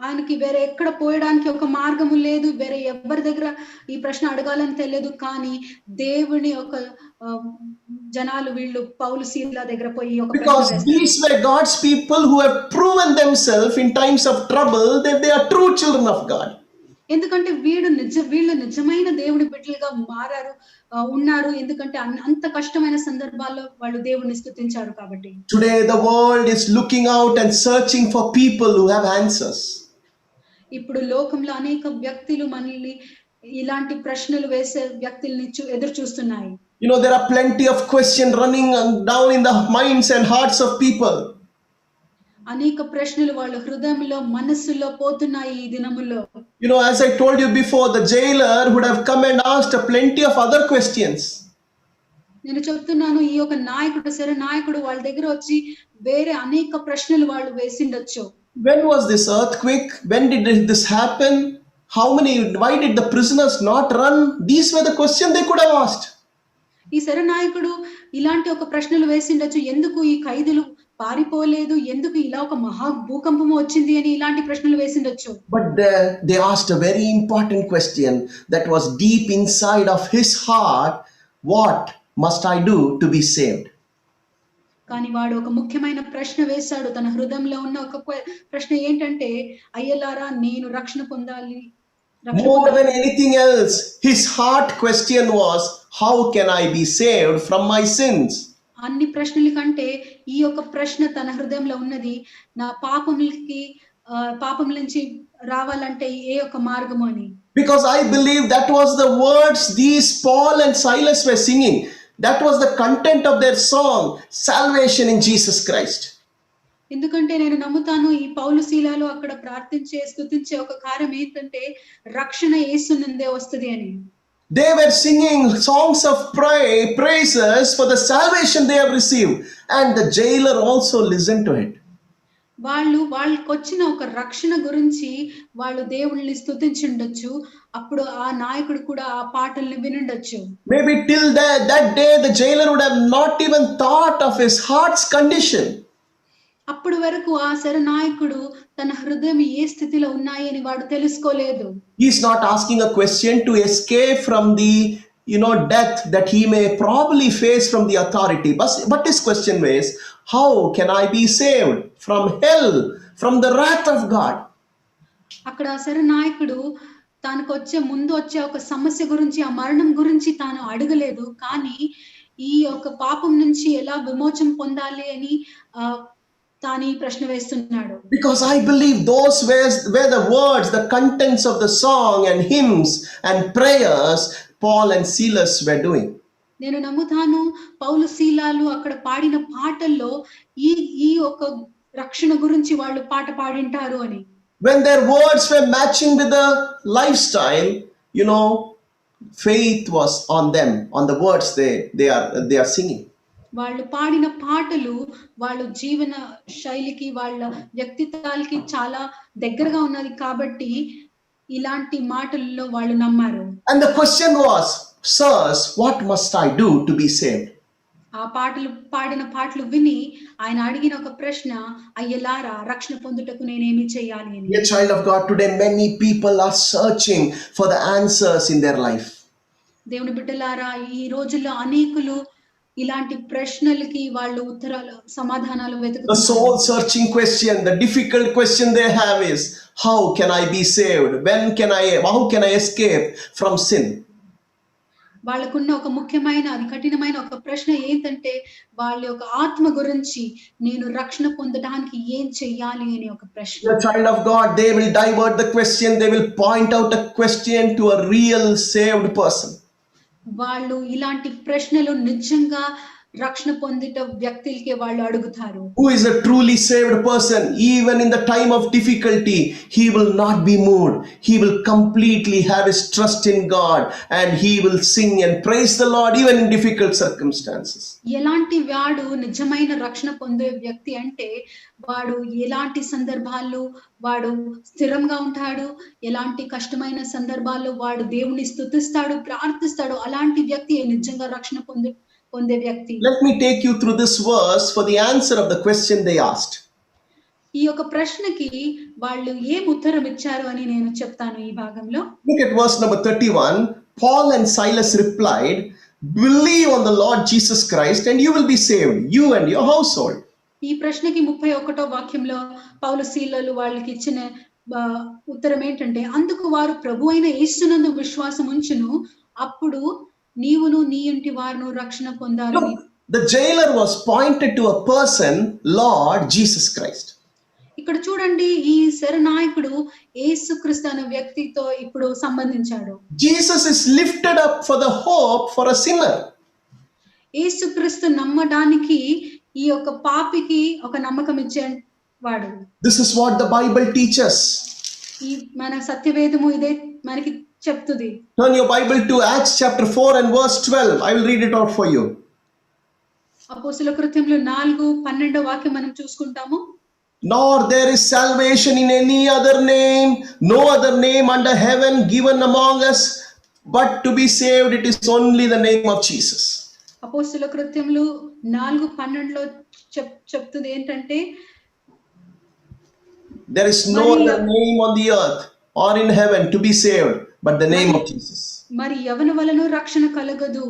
ఆయనకి వేరే ఎక్కడ పోయడానికి ఒక మార్గము లేదు, వేరే ఎవరి దగ్గర ఈ ప్రశ్న అడగాలని తెలియదు. కానీ దేవుని జనాలు వీళ్ళు పౌలు సీల దగ్గర పోయి because these were God's people who have proven themselves in times of trouble that they are true children of God. ఎందుకంటే వీళ్ళు నిజమైన దేవుని బిడ్డలుగా ఉన్నారు. ఎందుకంటే అంత కష్టమైన సందర్భాల్లో వాళ్ళు దేవుని స్తుతించారు కాబట్టి. Today the world is looking out and searching for people who have answers. ఇప్పుడు లోకంలో అనేక వ్యక్తులు మనల్ని ఇలాంటి ప్రశ్నలు వేసే వ్యక్తుల్ని ఎదురు చూస్తున్నాయి. You know, there are plenty of questions running down in the minds and hearts of people. అనేక ప్రశ్నలు వాళ్ళ హృదయంలో మనస్సులో పోతున్నాయి ఈ దినముల్లో. You know, as I told you before, the jailer would have come and asked plenty of other questions. నేను చెప్తున్నాను, ఈ యొక్క నాయకుడు వాళ్ళ దగ్గర వచ్చి వేరే అనేక ప్రశ్నలు వాళ్ళు వేసిండొచ్చు. When was this earthquake? When did this happen? Why did the prisoners not run? These were the questions they could have asked. ఈ శరనాయకుడు ఇలాంటి ఒక ప్రశ్నలు వేసిండొచ్చు. ఎందుకు ఈ ఖైదీలు పారిపోలేదు, ఎందుకు ఇలా ఒక మహా భూకంపం వచ్చింది అని ఇలాంటి ప్రశ్నలు వేసిండొచ్చు. But they asked a very important question that was deep inside of his heart. What must I do to be saved? కానీ వాడు ఒక ముఖ్యమైన ప్రశ్న వేశాడు. తన హృదయంలో ఉన్న ఒక ప్రశ్న ఏంటంటే, అయ్యలారా నేను రక్షణ పొందాలి. More than anything else, his heart question was, how can I be saved from my sins? అన్ని ప్రశ్నల కంటే ఈ యొక్క ప్రశ్న తన హృదయంలో ఉన్నది, నా పాపం నుంచి రావాలంటే ఏ యొక్క మార్గము అని. Because I believe that was the words these Paul and Silas were singing. That was the content of their song, salvation in Jesus Christ. ఎందుకంటే నేను నమ్ముతాను ఈ పౌలు శీలాలు అక్కడ ప్రార్థించే స్తుతించే ఒక కార్యం ఏంటంటే రక్షణ యేసునందే వస్తది అని. They were singing songs of praises for the salvation they have received, and the jailer also listened to it. వాళ్ళకొచ్చిన ఒక రక్షణ గురించి వాళ్ళు దేవుళ్ళని స్తుతించుండొచ్చు. అప్పుడు ఆ నాయకుడు కూడా ఆ పాటల్ని వినుండొచ్చు. Maybe till that day the jailer would have not even thought of his heart's condition. అప్పుడు వరకు ఆ శరనాయకుడు తన హృదయం ఏ స్థితిలో ఉన్నాయి అని వాడు తెలుసుకోలేదు. He is not asking a question to escape from the death that he may probably face from the authority, but his question was, how can I be saved from hell, from the wrath of God? అక్కడ శరనాయకుడు ముందు వచ్చే ఒక సమస్య గురించి ఆ మరణం గురించి తాను అడగలేదు, కానీ ఈ యొక్క పాపం నుంచి ఎలా విమోచన పొందాలి అని తాను ఈ ప్రశ్న వేస్తున్నాడు. Because I believe those were the words, the contents of the song and hymns and prayers Paul and Silas were doing. నేను నమ్ముతాను పౌలు శీలాలు అక్కడ పాడిన పాటల్లో ఈ ఒక రక్షణ గురించి వాళ్ళు పాట పాడింటారు అని. When their words were matching with the lifestyle, faith was on them, on the words they are singing. వాళ్ళు పాడిన పాటలు వాళ్ళ జీవన శైలికి వాళ్ళ వ్యక్తిత్వాలకి చాలా దగ్గరగా ఉన్నది కాబట్టి ఇలాంటి మాటల్లో వాళ్ళు నమ్మారు. And the question was, sirs, what must I do to be saved? ఆ పాడిన పాటలు విని ఆయన అడిగిన ఒక ప్రశ్న, అయ్యలారా రక్షణ పొందుటకు నేనేమి చేయాలి అని. Dear child of God, today many people are searching for the answers in their life. దేవుని బిడ్డలారా ఈ రోజుల్లో అనేకులు ఇలాంటి ప్రశ్నలకి వాళ్ళు సమాధానాలు వెతుకుతున్నారు. The soul searching question, the difficult question they have is, how can I be saved? How can I escape from sin? వాళ్ళకున్న ఒక ముఖ్యమైన కఠినమైన ఒక ప్రశ్న ఏంటంటే వాళ్ళ యొక్క ఆత్మ గురించి నేను రక్షణ పొందడానికి ఏం చెయ్యాలి అనే ఒక ప్రశ్న. The child of God, they will divert the question, they will point out a question to a real saved person. వాళ్ళు ఇలాంటి ప్రశ్నలు నిజంగా రక్షణ పొందిన వ్యక్తులకే వాళ్ళు అడుగుతారు. Who is a truly saved person? Even in the time of difficulty, he will not be moved. He will completely have his trust in God and he will sing and praise the Lord even in difficult circumstances. ఎలాంటి వాడు నిజమైన రక్షణ పొందే వ్యక్తి అంటే వాడు ఎలాంటి సందర్భాల్లో వాడు స్థిరంగా ఉంటాడు, ఎలాంటి కష్టమైన సందర్భాల్లో వాడు దేవుని స్తుతిస్తాడు, ప్రార్థిస్తాడు. అలాంటి వ్యక్తి నిజంగా రక్షణ పొందే వ్యక్తి. Let me take you through this verse for the answer of the question they asked. ఈ యొక్క ప్రశ్నకి వాళ్ళు ఏం ఉత్తరం ఇచ్చారు అని నేను చెప్తాను ఈ భాగంలో. Look at verse number 31. Paul and Silas replied, believe on the Lord Jesus Christ and you will be saved, you and your household. ఈ ప్రశ్నకి 31వ వాక్యంలో పౌలు శీలలు వాళ్ళకి ఇచ్చిన ఉత్తరం ఏంటంటే, అందుకు వారు ప్రభు అయిన యేసునందు విశ్వాసం ఉంచును, అప్పుడు నీవును నీ ఇంటి వారును రక్షణ పొందారు. The jailer was pointed to a person, Lord Jesus Christ. ఇక్కడ చూడండి, ఈ శరనాయకుడు యేసుక్రీస్తు అనే వ్యక్తితో ఇప్పుడు సంబంధించాడు. Jesus is lifted up for the hope for a sinner. యేసుక్రీస్తు నమ్మడానికి ఈ యొక్క పాపికి ఒక నమ్మకం ఇచ్చేవాడు. This is what the Bible teaches. ఈ మన సత్యవేదము ఇదే మనకి చెప్తుంది. Turn your Bible to Acts chapter 4 and verse 12. I will read it out for you. అపోస్తలుల కృత్యములు 4:12 వాక్యం మనం చూసుకుంటాము. Nor there is salvation in any other name, no other name under heaven given among us, but to be saved it is only the name of Jesus. అపోస్తలుల కృత్యములు 4:12లో చెప్తుంది ఏంటంటే, there is no other name on the earth or in heaven to be saved but the name of Jesus. మరి ఎవని వలన రక్షణ కలగదు,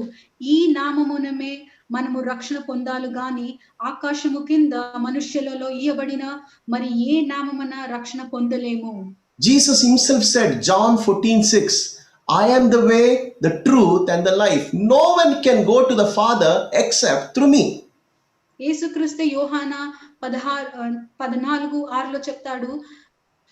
ఈ నామమునమే మనము రక్షణ పొందాలి గాని ఆకాశము కింద మనుష్యులలో ఇయ్యబడిన మరి ఏ నామమున రక్షణ పొందలేము. Jesus himself said, John 14:6, I am the way, the truth and the life. No one can go to the Father except through me. యేసుక్రీస్తు యోహానా 14:6లో చెప్తాడు,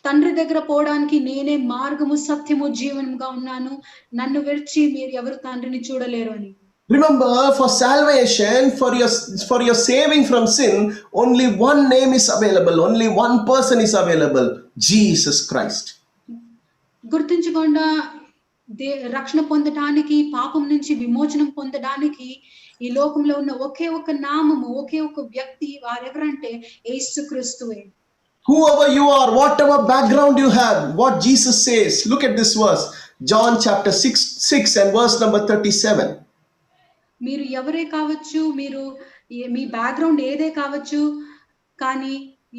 తండ్రి దగ్గర పోవడానికి నేనే మార్గము సత్యము జీవనముగా ఉన్నాను, నన్ను విడిచి మీరు ఎవరు తండ్రిని చూడలేరు అని. Remember, for salvation, for your saving from sin, only one name is available, only one person is available, Jesus Christ. గుర్తుంచుకోండా రక్షణ పొందడానికి, పాపం నుంచి విమోచనం పొందడానికి ఈ లోకంలో ఉన్న ఒకే ఒక నామము, ఒకే ఒక వ్యక్తి వారెవరంటే యేసుక్రీస్తువే. Whoever you are, whatever background you have, what Jesus says, look at this verse, John chapter 6 and verse number 37. మీరు ఎవరే కావచ్చు, మీరు మీ బ్యాక్గ్రౌండ్ ఏదే కావచ్చు, కానీ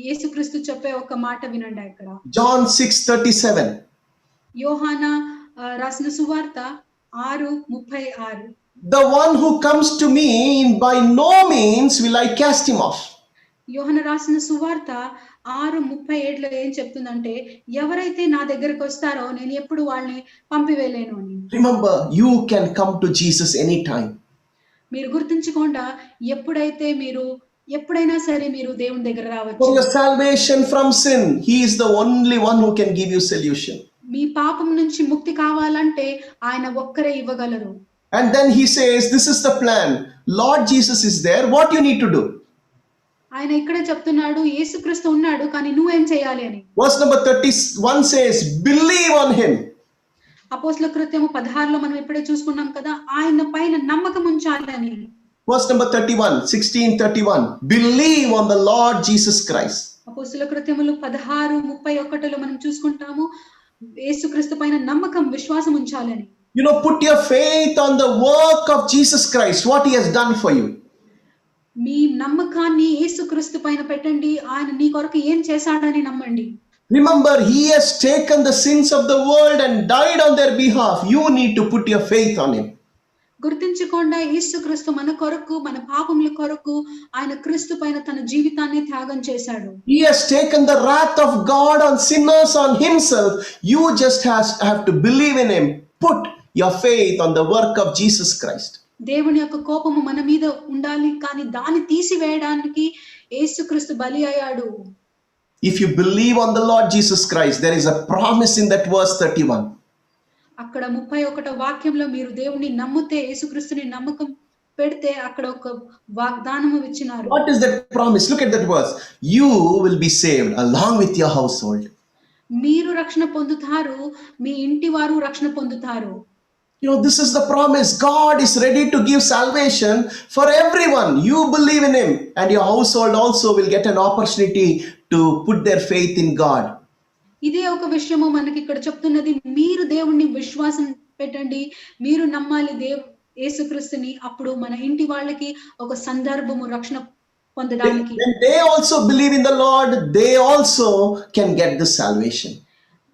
యేసుక్రీస్తు చెప్పే ఒక మాట వినండి అక్కడ. John 6:37. యోహానా రాసిన సువార్త 6:36. The one who comes to me, by no means will I cast him off. యోహానా రాసిన సువార్త 6:37లో ఏం చెప్తుందంటే, ఎవరైతే నా దగ్గరకు వస్తారో నేను ఎప్పుడు వాళ్ళని పంపివేయలేను అని. Remember, you can come to Jesus anytime. మీరు గుర్తుంచుకోండా, ఎప్పుడైనా సరే మీరు దేవుని దగ్గర For రావచ్చు. your salvation from sin, he is the only one who can give you solution. మీ పాపం నుంచి ముక్తి కావాలంటే ఆయన ఒక్కరే ఇవ్వగలరు. And then he says, this is the plan. Lord Jesus is there. What you need to do? ఆయన ఇక్కడే చెప్తున్నాడు, యేసుక్రీస్తు ఉన్నాడు, కానీ నువ్వేం చేయాలి అని. Verse number 31 says, believe on him. అపోస్తల కృత్యము 16లో మనం ఇప్పుడే చూసుకున్నాం కదా, ఆయన పైన నమ్మకం ఉంచాలి అని. Verse number 16:31. Believe on the Lord Jesus Christ. అపోస్తల కృత్యములు 16:31లో మనం చూసుకుంటాము, యేసుక్రీస్తు పైన నమ్మకం, విశ్వాసం ఉంచాలని. You know, put your faith on the work of Jesus Christ, what he has done for you. మీ నమ్మకాన్ని యేసుక్రీస్తు పైన పెట్టండి, ఆయన నీ కొరకు ఏం చేశాడని నమ్మండి. Remember, he has taken the sins of the world and died on their behalf. You need to put your faith on him. గుర్తించకుండా యేసుక్రీస్తు మన కొరకు, మన పాపముల కొరకు ఆయన క్రీస్తు పైన తన జీవితాన్ని త్యాగం చేశాడు. He has taken the wrath of God on sinners on himself. You just have to believe in him. Put your faith on the work of Jesus Christ. దేవుని యొక్క కోపము మన మీద ఉండాలి, కానీ దాన్ని తీసివేయడానికి యేసుక్రీస్తు బలి అయ్యాడు. If you believe on the Lord Jesus Christ, there is a promise in that verse 31. అక్కడ 31వ వాక్యంలో మీరు దేవుని నమ్మితే, యేసుక్రీస్తుని నమ్మకం పెడితే అక్కడ ఒక వాగ్దానము ఇచ్చినారు. What is that promise? Look at that verse. You will be saved along with your household. మీరు రక్షణ పొందుతారు, మీ ఇంటి వారు రక్షణ పొందుతారు. You know, this is the promise. God is ready to give salvation for everyone. You believe in him, and your household also will get an opportunity to put their faith in God. ఇదే ఒక విషయము మనకి ఇక్కడ చెప్తున్నది, మీరు దేవుణ్ణి విశ్వాసం పెట్టండి, మీరు నమ్మాలి యేసుక్రీస్తుని, అప్పుడు మన ఇంటి వాళ్ళకి ఒక సందర్భము రక్షణ పొందడానికి. When they also believe in the Lord, they also can get this salvation.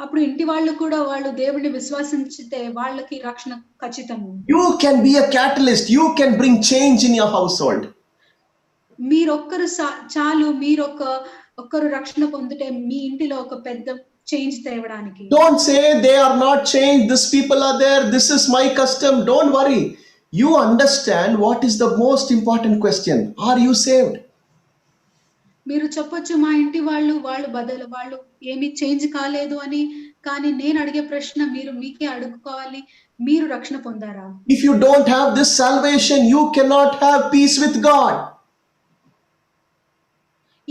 అప్పుడు ఇంటి వాళ్ళు కూడా వాళ్ళు దేవుణ్ణి విశ్వసించితే వాళ్ళకి రక్షణ ఖచ్చితము. You can be a catalyst. You can bring change in your household. మీరొక్కరు చాలు, ఒక్కరు రక్షణ పొందితే మీ ఇంటిలో ఒక పెద్ద చేంజ్ తేవడానికి. Don't say they are not changed, these people are there, this is my custom. Don't worry. You understand what is the most important question. Are you saved? మీరు చెప్పొచ్చు, మా ఇంటి వాళ్ళు ఏమీ చేంజ్ కాలేదు అని, కానీ నేను అడిగే ప్రశ్న మీకే అడుగుకోవాలి, మీరు రక్షణ పొందారా? If you don't have this salvation, you cannot have peace with God.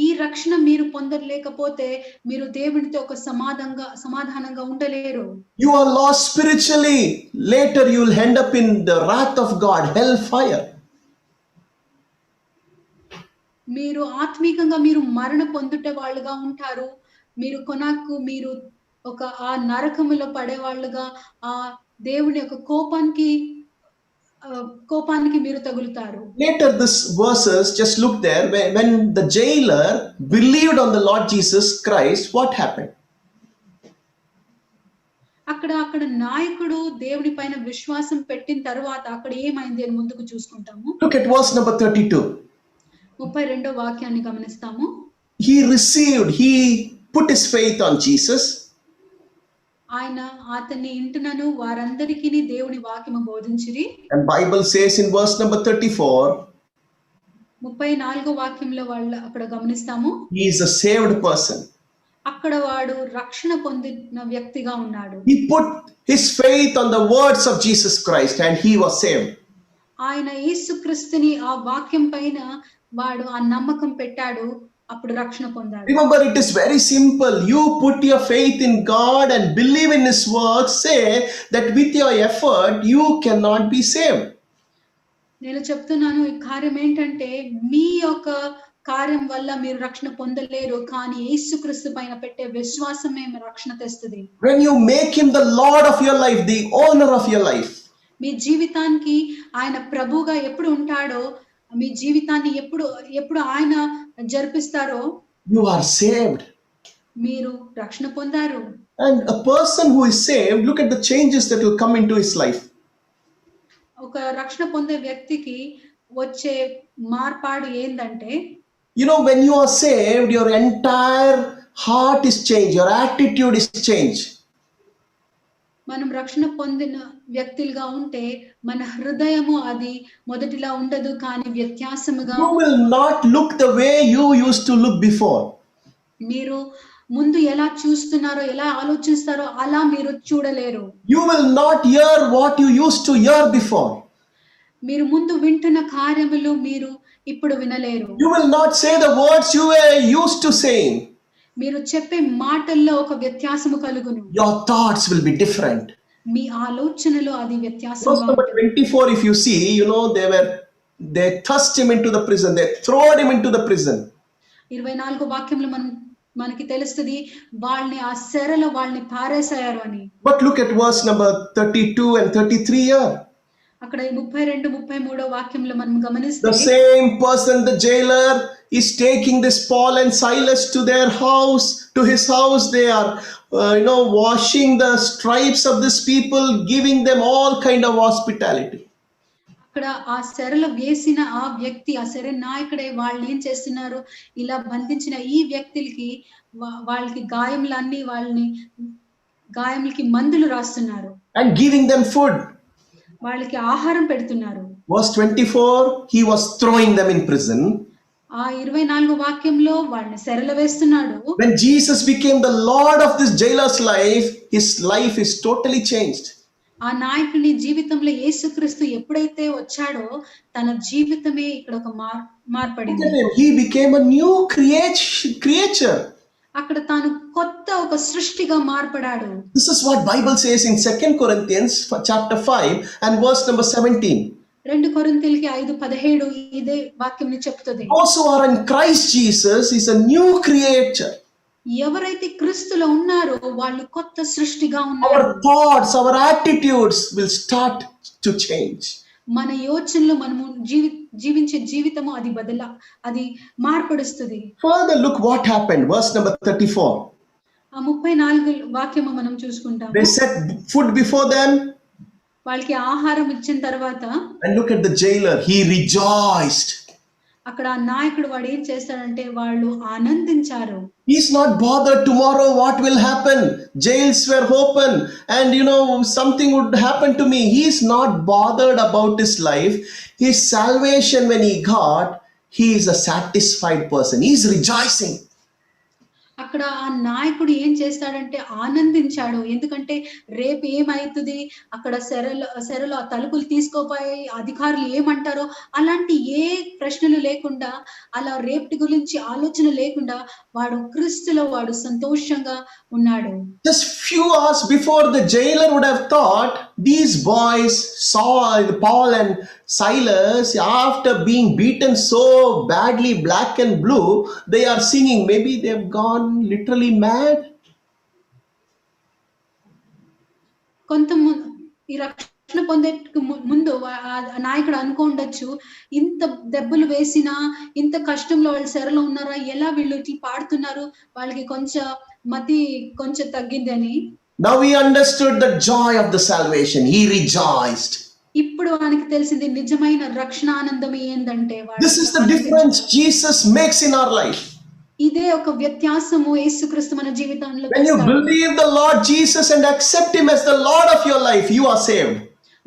ఈ రక్షణ మీరు పొందలేకపోతే మీరు దేవునితో ఒక సమాధానంగా ఉండలేరు. You are lost spiritually. Later you will end up in the wrath of God, hell fire. మీరు ఆత్మీకంగా మీరు మరణ పొందుట వాళ్ళుగా ఉంటారు. మీరు ఒక ఆ నరకములో పడే వాళ్ళుగా, ఆ దేవుని యొక్క కోపానికి మీరు తగులుతారు. Later this verses, just look there, when the jailer believed on the Lord Jesus Christ, what happened? అక్కడ నాయకుడు దేవుని పైన విశ్వాసం పెట్టిన తర్వాత అక్కడ ఏమైంది అని ముందుకు చూసుకుంటాము. Look at verse number 32. 32వ వాక్యాన్ని గమనిస్తాము. He put his faith on Jesus. ఆయన అతని ఇంటినను వారందరికీ దేవుని వాక్యము బోధించిరి. And Bible says in verse number 34, 34వ వాక్యంలో వాళ్ళు అక్కడ గమనిస్తాము, he is a saved person. అక్కడ వాడు రక్షణ పొందిన వ్యక్తిగా ఉన్నాడు. He put his faith on the words of Jesus Christ and he was saved. ఆయన యేసుక్రీస్తుని ఆ వాక్యం పైన వాడు ఆ నమ్మకం పెట్టాడు. అప్పుడు రక్షణ పొందాడు. Remember, it is very simple. You put your faith in God and believe in His word. Say that with your effort, you cannot be saved. నేను చెప్తున్నాను, ఈ కార్యం ఏంటంటే మీ యొక్క కార్యం వల్ల మీరు రక్షణ పొందలేరు, కానీ యేసుక్రీస్తు పైన పెట్టే విశ్వాసమే మీ రక్షణ తెస్తుంది. When you make Him the Lord of your life, the owner of your life, మీ జీవితానికి ఆయన ప్రభువుగా ఎప్పుడు ఉంటాడో, మీ జీవితాన్ని ఎప్పుడు ఆయన జరిపిస్తారో you are saved. మీరు రక్షణ పొందారు. And a person who is saved, look at the changes that will come into his life. ఒక రక్షణ పొందే వ్యక్తికి వచ్చే మార్పాడు ఏందంటే, You know, when you are saved, your entire heart is changed, your attitude is changed. మనం రక్షణ పొందిన వ్యక్తులుగా ఉంటే మన హృదయము అది మొదటిలా ఉండదు, కానీ వ్యత్యాసముగా You will not look the way you used to look before. మీరు ముందు ఎలా చూస్తున్నారో, ఎలా ఆలోచిస్తారో అలా మీరు చూడలేరు. You will not hear what you used to hear before. మీరు ముందు వింటున్న కార్యములు మీరు ఇప్పుడు వినలేరు. You will not say the words you were used to saying. మీరు చెప్పే మాటల్లో ఒక వ్యత్యాసము కలుగును. Your thoughts will be different. మీ ఆలోచనలో అది Verse వ్యత్యాసంగా number ఉంటుంది. 24, if you see, you know, they thrust him into the prison, they throwed him into the prison. 24 వాక్యంలో మనకి తెలుస్తుంది వాళ్ళని ఆ శరలో వాళ్ళని పారేశారు అని. But look at verse number 32 and 33 here. అక్కడ 32, 33 వాక్యంలో మనం గమనిస్తే The same person, the jailer, is taking this Paul and Silas to their house, to his house. They are, washing the stripes of these people, giving them all kind of hospitality. అక్కడ ఆ శరలో వేసిన ఆ వ్యక్తి, ఆ శర నాయకుడే వాళ్ళు ఏం చేస్తున్నారు, ఇలా బంధించిన ఈ వ్యక్తులకి వాళ్ళకి గాయములకి మందులు రాస్తున్నారు. And giving them food. వాళ్ళకి ఆహారం పెడుతున్నారు. Verse 24, he was throwing them in prison. ఆ 24 వాక్యంలో వాళ్ళని శరలో వేస్తున్నాడు. When Jesus became the Lord of this jailer's life, his life is totally changed. ఆ నాయకుని జీవితంలో యేసుక్రీస్తు ఎప్పుడైతే వచ్చాడో తన జీవితమే ఇక్కడ ఒక మార్పడింది. He became a new creature. అక్కడ తాను కొత్త ఒక సృష్టిగా మార్పడాడు. This is what Bible says in 2 Corinthians chapter 5 and verse number 17. 2 కొరింథీయులకి 5:17 ఇదే వాక్యం చెప్తుంది. Those who are in Christ Jesus is a new creature. ఎవరైతే క్రీస్తులో ఉన్నారో వాళ్ళు కొత్త సృష్టిగా ఉన్నారు. Our thoughts, our attitudes will start to change. మన యోచనలు, మనము జీవించే జీవితము అది మార్పడుస్తుంది. Further, look what happened. Verse number 34. ఆ 34 వాక్యము మనం చూసుకుంటాము. They set food before them. వాళ్ళకి ఆహారం ఇచ్చిన తర్వాత And look at the jailer. He rejoiced. అక్కడ ఆ నాయకుడు వాడు ఏం చేస్తాడంటే వాళ్ళు ఆనందించారు. He's not bothered tomorrow what will happen. Jails were open and something would happen to me. He's not bothered about his life. His salvation when he got, he is a satisfied person. He's rejoicing. అక్కడ ఆ నాయకుడు ఏం చేస్తాడంటే ఆనందించాడు. ఎందుకంటే రేపు ఏమైతుంది, అక్కడ శరలో ఆ తలుపులు తీసుకోపోయి అధికారులు ఏమంటారో అలాంటి ఏ ప్రశ్నలు లేకుండా, అలా రేపటి గురించి ఆలోచన లేకుండా వాడు క్రీస్తులో వాడు సంతోషంగా ఉన్నాడు. Just few hours before, the jailer would have thought these boys saw Paul and Silas after being beaten so badly, black and blue, they are singing. Maybe they've gone literally mad. ఈ రక్షణ పొందే ముందు నాయకుడు అనుకోండొచ్చు, ఇంత దెబ్బలు వేసినా, ఇంత కష్టంలో వాళ్ళు శరలో ఉన్నారా, ఎలా వీళ్ళు ఇట్లా పాడుతున్నారు, వాళ్ళకి కొంచెం తగ్గిందని. Now he understood the joy of the salvation. He rejoiced. ఇప్పుడు ఆయనకి తెలిసింది నిజమైన రక్షణ ఆనందం ఏందంటే. This is the difference Jesus makes in our life. ఇదే ఒక వ్యత్యాసము యేసుక్రీస్తు మన జీవితంలో. When you believe the Lord Jesus and accept him as the Lord of your life, you are saved.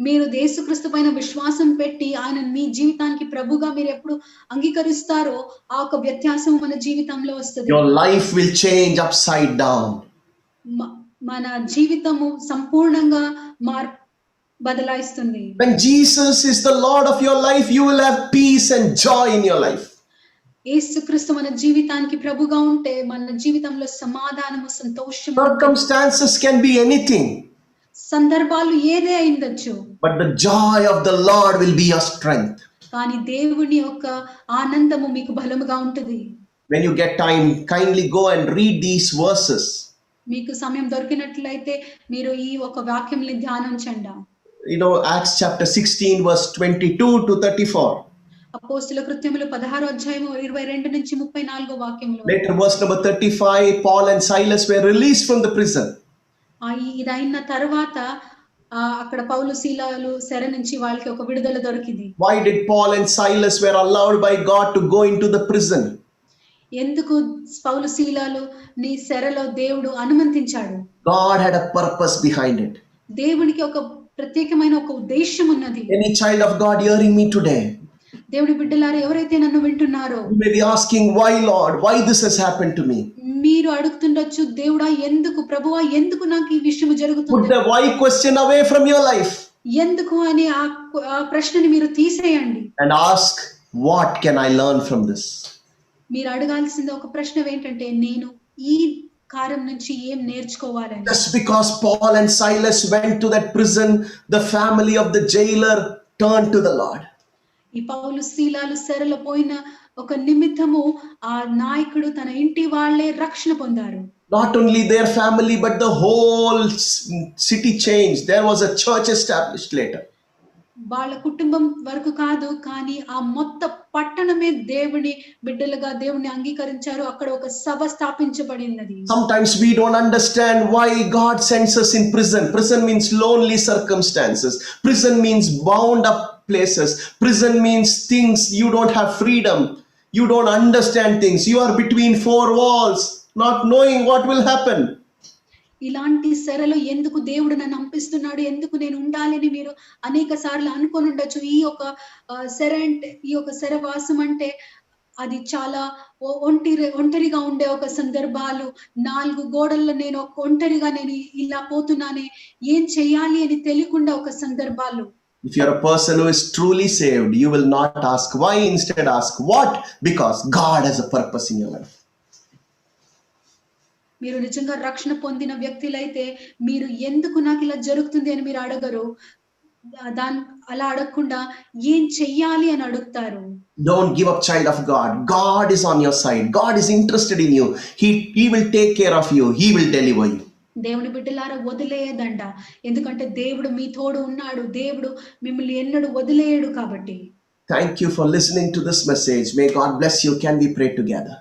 మీరు యేసుక్రీస్తు పైన విశ్వాసం పెట్టి ఆయన మీ జీవితానికి ప్రభుగా మీరు ఎప్పుడు అంగీకరిస్తారో ఆ ఒక వ్యత్యాసం మన జీవితంలో వస్తుంది. Your life will change upside down. మన జీవితము సంపూర్ణంగా బదలాయిస్తుంది. When Jesus is the Lord of your life, you will have peace and joy in your life. యేసుక్రీస్తు మన జీవితానికి ప్రభుగా ఉంటే మన జీవితంలో సమాధానము, సంతోషము ఉంటుంది. Circumstances can be anything, సందర్భాలు ఏదే అయిండొచ్చు, but the joy of the Lord will be your strength. కానీ దేవుని యొక్క ఆనందము మీకు బలముగా ఉంటుంది. When you get time, kindly go and read these verses. మీకు సమయం దొరికినట్లయితే మీరు ఈ ఒక వాక్యంని ధ్యానించండి. You know, Acts chapter 16 verse 22 to 34. అపోస్తలుల కృత్యములు 16వ అధ్యాయము 22 నుంచి 34వ వాక్యంలో. Later verse number 35, Paul and Silas were released from the prison. ఇదైన తర్వాత అక్కడ పౌలు శీలాలు చెర నుంచి వాళ్ళకి ఒక విడుదల దొరికింది. Why did Paul and Silas were allowed by God to go into the prison? ఎందుకు పౌలు శీలాలు నీ చెరలో దేవుడు అనుమతించాడు? God had a purpose behind it. దేవునికి ఒక ప్రత్యేకమైన ఒక ఉద్దేశం ఉన్నది. Any child of God hearing me today, దేవుడి బిడ్డలారా ఎవరైతే నన్ను వింటున్నారో, you may be asking, why Lord, why this has happened to me? మీరు అడుగుతుండొచ్చు, దేవుడా ఎందుకు, ప్రభువా ఎందుకు నాకు ఈ విషయం Put జరుగుతుంది? the why question away from your life ఎందుకు అని ఆ ప్రశ్నని మీరు తీసేయండి. and ask, what can I learn from this? మీరు అడగాల్సింది ఒక ప్రశ్న ఏంటంటే, నేను ఈ కార్యం నుంచి ఏం నేర్చుకోవాలని. Just because Paul and Silas went to that prison, the family of the jailer turned to the Lord. ఈ పౌలు శీలాలు చెరలో పోయిన ఒక నిమిత్తము ఆ నాయకుడు తన ఇంటి వాళ్ళే రక్షణ పొందారు. Not only their family, but the whole city changed. There was a church established later. వాళ్ళ కుటుంబం వరకు కాదు, కానీ ఆ మొత్తం పట్టణమే దేవుని బిడ్డలుగా దేవుని అంగీకరించారు. అక్కడ ఒక సభ స్థాపించబడినది. Sometimes we don't understand why God sends us in prison. Prison means lonely circumstances. Prison means bound up places. Prison means things you don't have freedom. You don't understand things. You are between four walls, not knowing what will happen. ఇలాంటి చెరలో ఎందుకు దేవుడు నన్ను పంపిస్తున్నాడు, ఎందుకు నేను ఉండాలని మీరు అనేక సార్లు అనుకొని ఉండొచ్చు. ఈ ఒక చెర అంటే, ఈ ఒక చెరవాసం అంటే అది చాలా ఒంటరిగా ఉండే ఒక సందర్భాలు. 4 గోడల్లో నేను ఒంటరిగా నేను ఇలా పోతున్నానే, ఏం చెయ్యాలి అని తెలియకుండా ఒక సందర్భాలు. If you're a person who is truly saved, you will not ask why, instead ask what, because God has a purpose in your life. మీరు నిజంగా రక్షణ పొందిన వ్యక్తులైతే మీరు ఎందుకు నాకు ఇలా జరుగుతుంది అని మీరు అడగరు. అలా అడగకుండా ఏం చెయ్యాలి అని అడుగుతారు. Don't give up, child of God. God is on your side. God is interested in you. He will take care of you. He will deliver you. దేవుని బిడ్డలారా వదిలేయదండ, ఎందుకంటే దేవుడు మీ తోడు ఉన్నాడు. దేవుడు మిమ్మల్ని ఎన్నడూ వదిలేయడు కాబట్టి. Thank you for listening to this message. May God bless you. Can we pray together?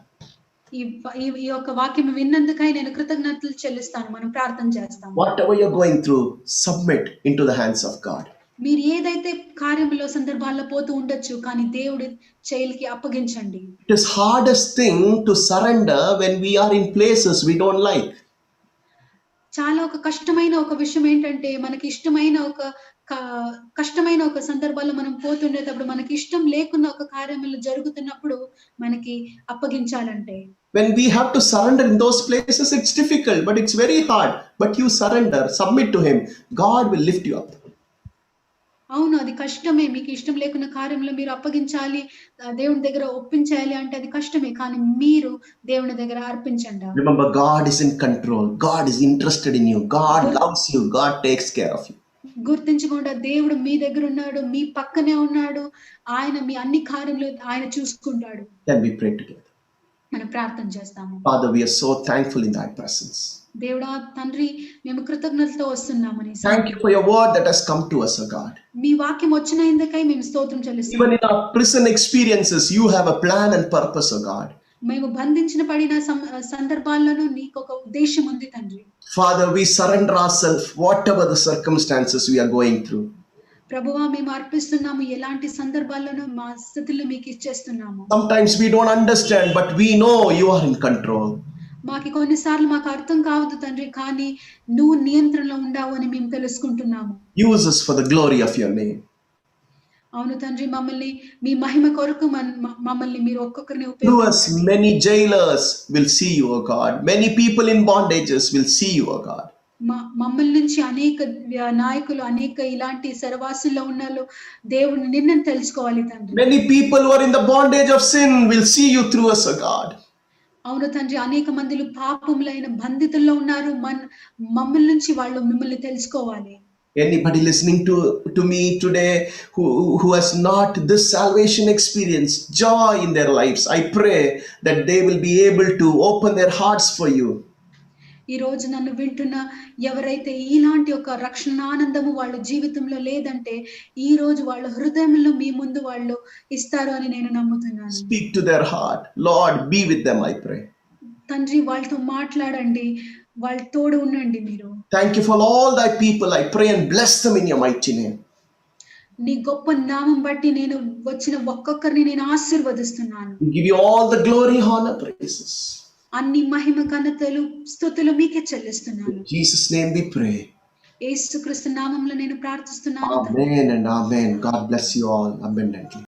ఈ యొక్క వాక్యం విన్నందుకై నేను కృతజ్ఞతలు చెల్లిస్తాను. మనం ప్రార్థన చేస్తాం. Whatever you're going through, submit into the hands of God. మీరు ఏదైతే కార్యంలో సందర్భాల్లో పోతూ ఉండొచ్చు, కానీ దేవుడి చేయికి అప్పగించండి. It is hardest thing to surrender when we are in places we don't like. చాలా ఒక కష్టమైన ఒక విషయం ఏంటంటే, మనకి ఇష్టమైన ఒక కష్టమైన ఒక సందర్భాల్లో మనం పోతుండేటప్పుడు, మనకి ఇష్టం లేకున్న ఒక కార్యములు జరుగుతున్నప్పుడు మనకి అప్పగించాలంటే. When we have to surrender in those places, it's difficult, but it's very hard. But you surrender, submit to Him. God will lift you up. అవును, అది కష్టమే. మీకు ఇష్టం లేకున్న కార్యంలో మీరు అప్పగించాలి, దేవుని దగ్గర ఒప్పించాలి అంటే అది కష్టమే, కానీ మీరు దేవుని దగ్గర అర్పించండి. Remember, God is in control. God is interested in you. God loves you. God takes care of you. గుర్తించకుండా దేవుడు మీ దగ్గర ఉన్నాడు, మీ పక్కనే ఉన్నాడు. ఆయన మీ అన్ని కార్యములు ఆయన చూసుకుంటాడు. Can we pray together? మనం ప్రార్థన చేస్తాము. Father, we are so thankful in thy presence. దేవుడా తండ్రి, మేము కృతజ్ఞతలతో వస్తున్నామని. Thank you for your word that has come to us, O God. మీ వాక్యం వచ్చినందుకై మేము స్తోత్రం చెల్లిస్తున్నాము. Even in our prison experiences, you have a plan and purpose, O God. మేము బంధించబడిన సందర్భాల్లోనూ నీకు ఒక ఉద్దేశం ఉంది తండ్రి. Father, we surrender ourselves, whatever the circumstances we are going through. ప్రభువా, మేము అర్పిస్తున్నాము. ఎలాంటి సందర్భాల్లోనూ మా స్థితిలో మీకు ఇచ్చేస్తున్నాము. Sometimes we don't understand, but we know you are in control. మాకు కొన్నిసార్లు మాకు అర్థం కావద్దు తండ్రి, కానీ నువ్వు నియంత్రణలో ఉండావు అని మేము తెలుసుకుంటున్నాము. Use us for the glory of your name. అవును తండ్రి, మమ్మల్ని మీ మహిమ కొరకు మమ్మల్ని మీరు ఒక్కొక్కరిని Through us, many jailers will see you, O God. Many people in bondages will see you, O God. మమ్మల్ని నుంచి అనేక నాయకులు, అనేక ఇలాంటి సరవాసుల్లో ఉన్నోళ్ళు దేవుని నిన్ను తెలుసుకోవాలి తండ్రి. Many people who are in the bondage of sin will see you through us, O God. అవును తండ్రి, అనేక మందిలు పాపములైన బంధితుల్లో ఉన్నారు. మమ్మల్ని నుంచి వాళ్ళు మిమ్మల్ని తెలుసుకోవాలి. Anybody listening to me today who has not this salvation experience, joy in their lives, I pray that they will be able to open their hearts for you. ఈ రోజు నన్ను వింటున్న ఎవరైతే ఇలాంటి ఒక రక్షణ ఆనందము వాళ్ళ జీవితంలో లేదంటే ఈ రోజు వాళ్ళ హృదయంలో మీ ముందు వాళ్ళు ఇస్తారు అని నేను నమ్ముతున్నాను. Speak to their heart. Lord, be with them, I pray. తండ్రి వాళ్ళతో మాట్లాడండి, వాళ్ళ తోడు ఉండండి మీరు. Thank you for all thy people. I pray and bless them in your mighty name. నీ గొప్ప నామం బట్టి నేను వచ్చిన ఒక్కొక్కరిని నేను ఆశీర్వదిస్తున్నాను. We give you all the glory, honor, praises. అన్ని మహిమ ఘనతలు స్తుతులు మీకే చెల్లిస్తున్నాను. In Jesus' name we pray. యేసుక్రీస్తు నామములో నేను ప్రార్థిస్తున్నాను. Amen and amen. God bless you all abundantly.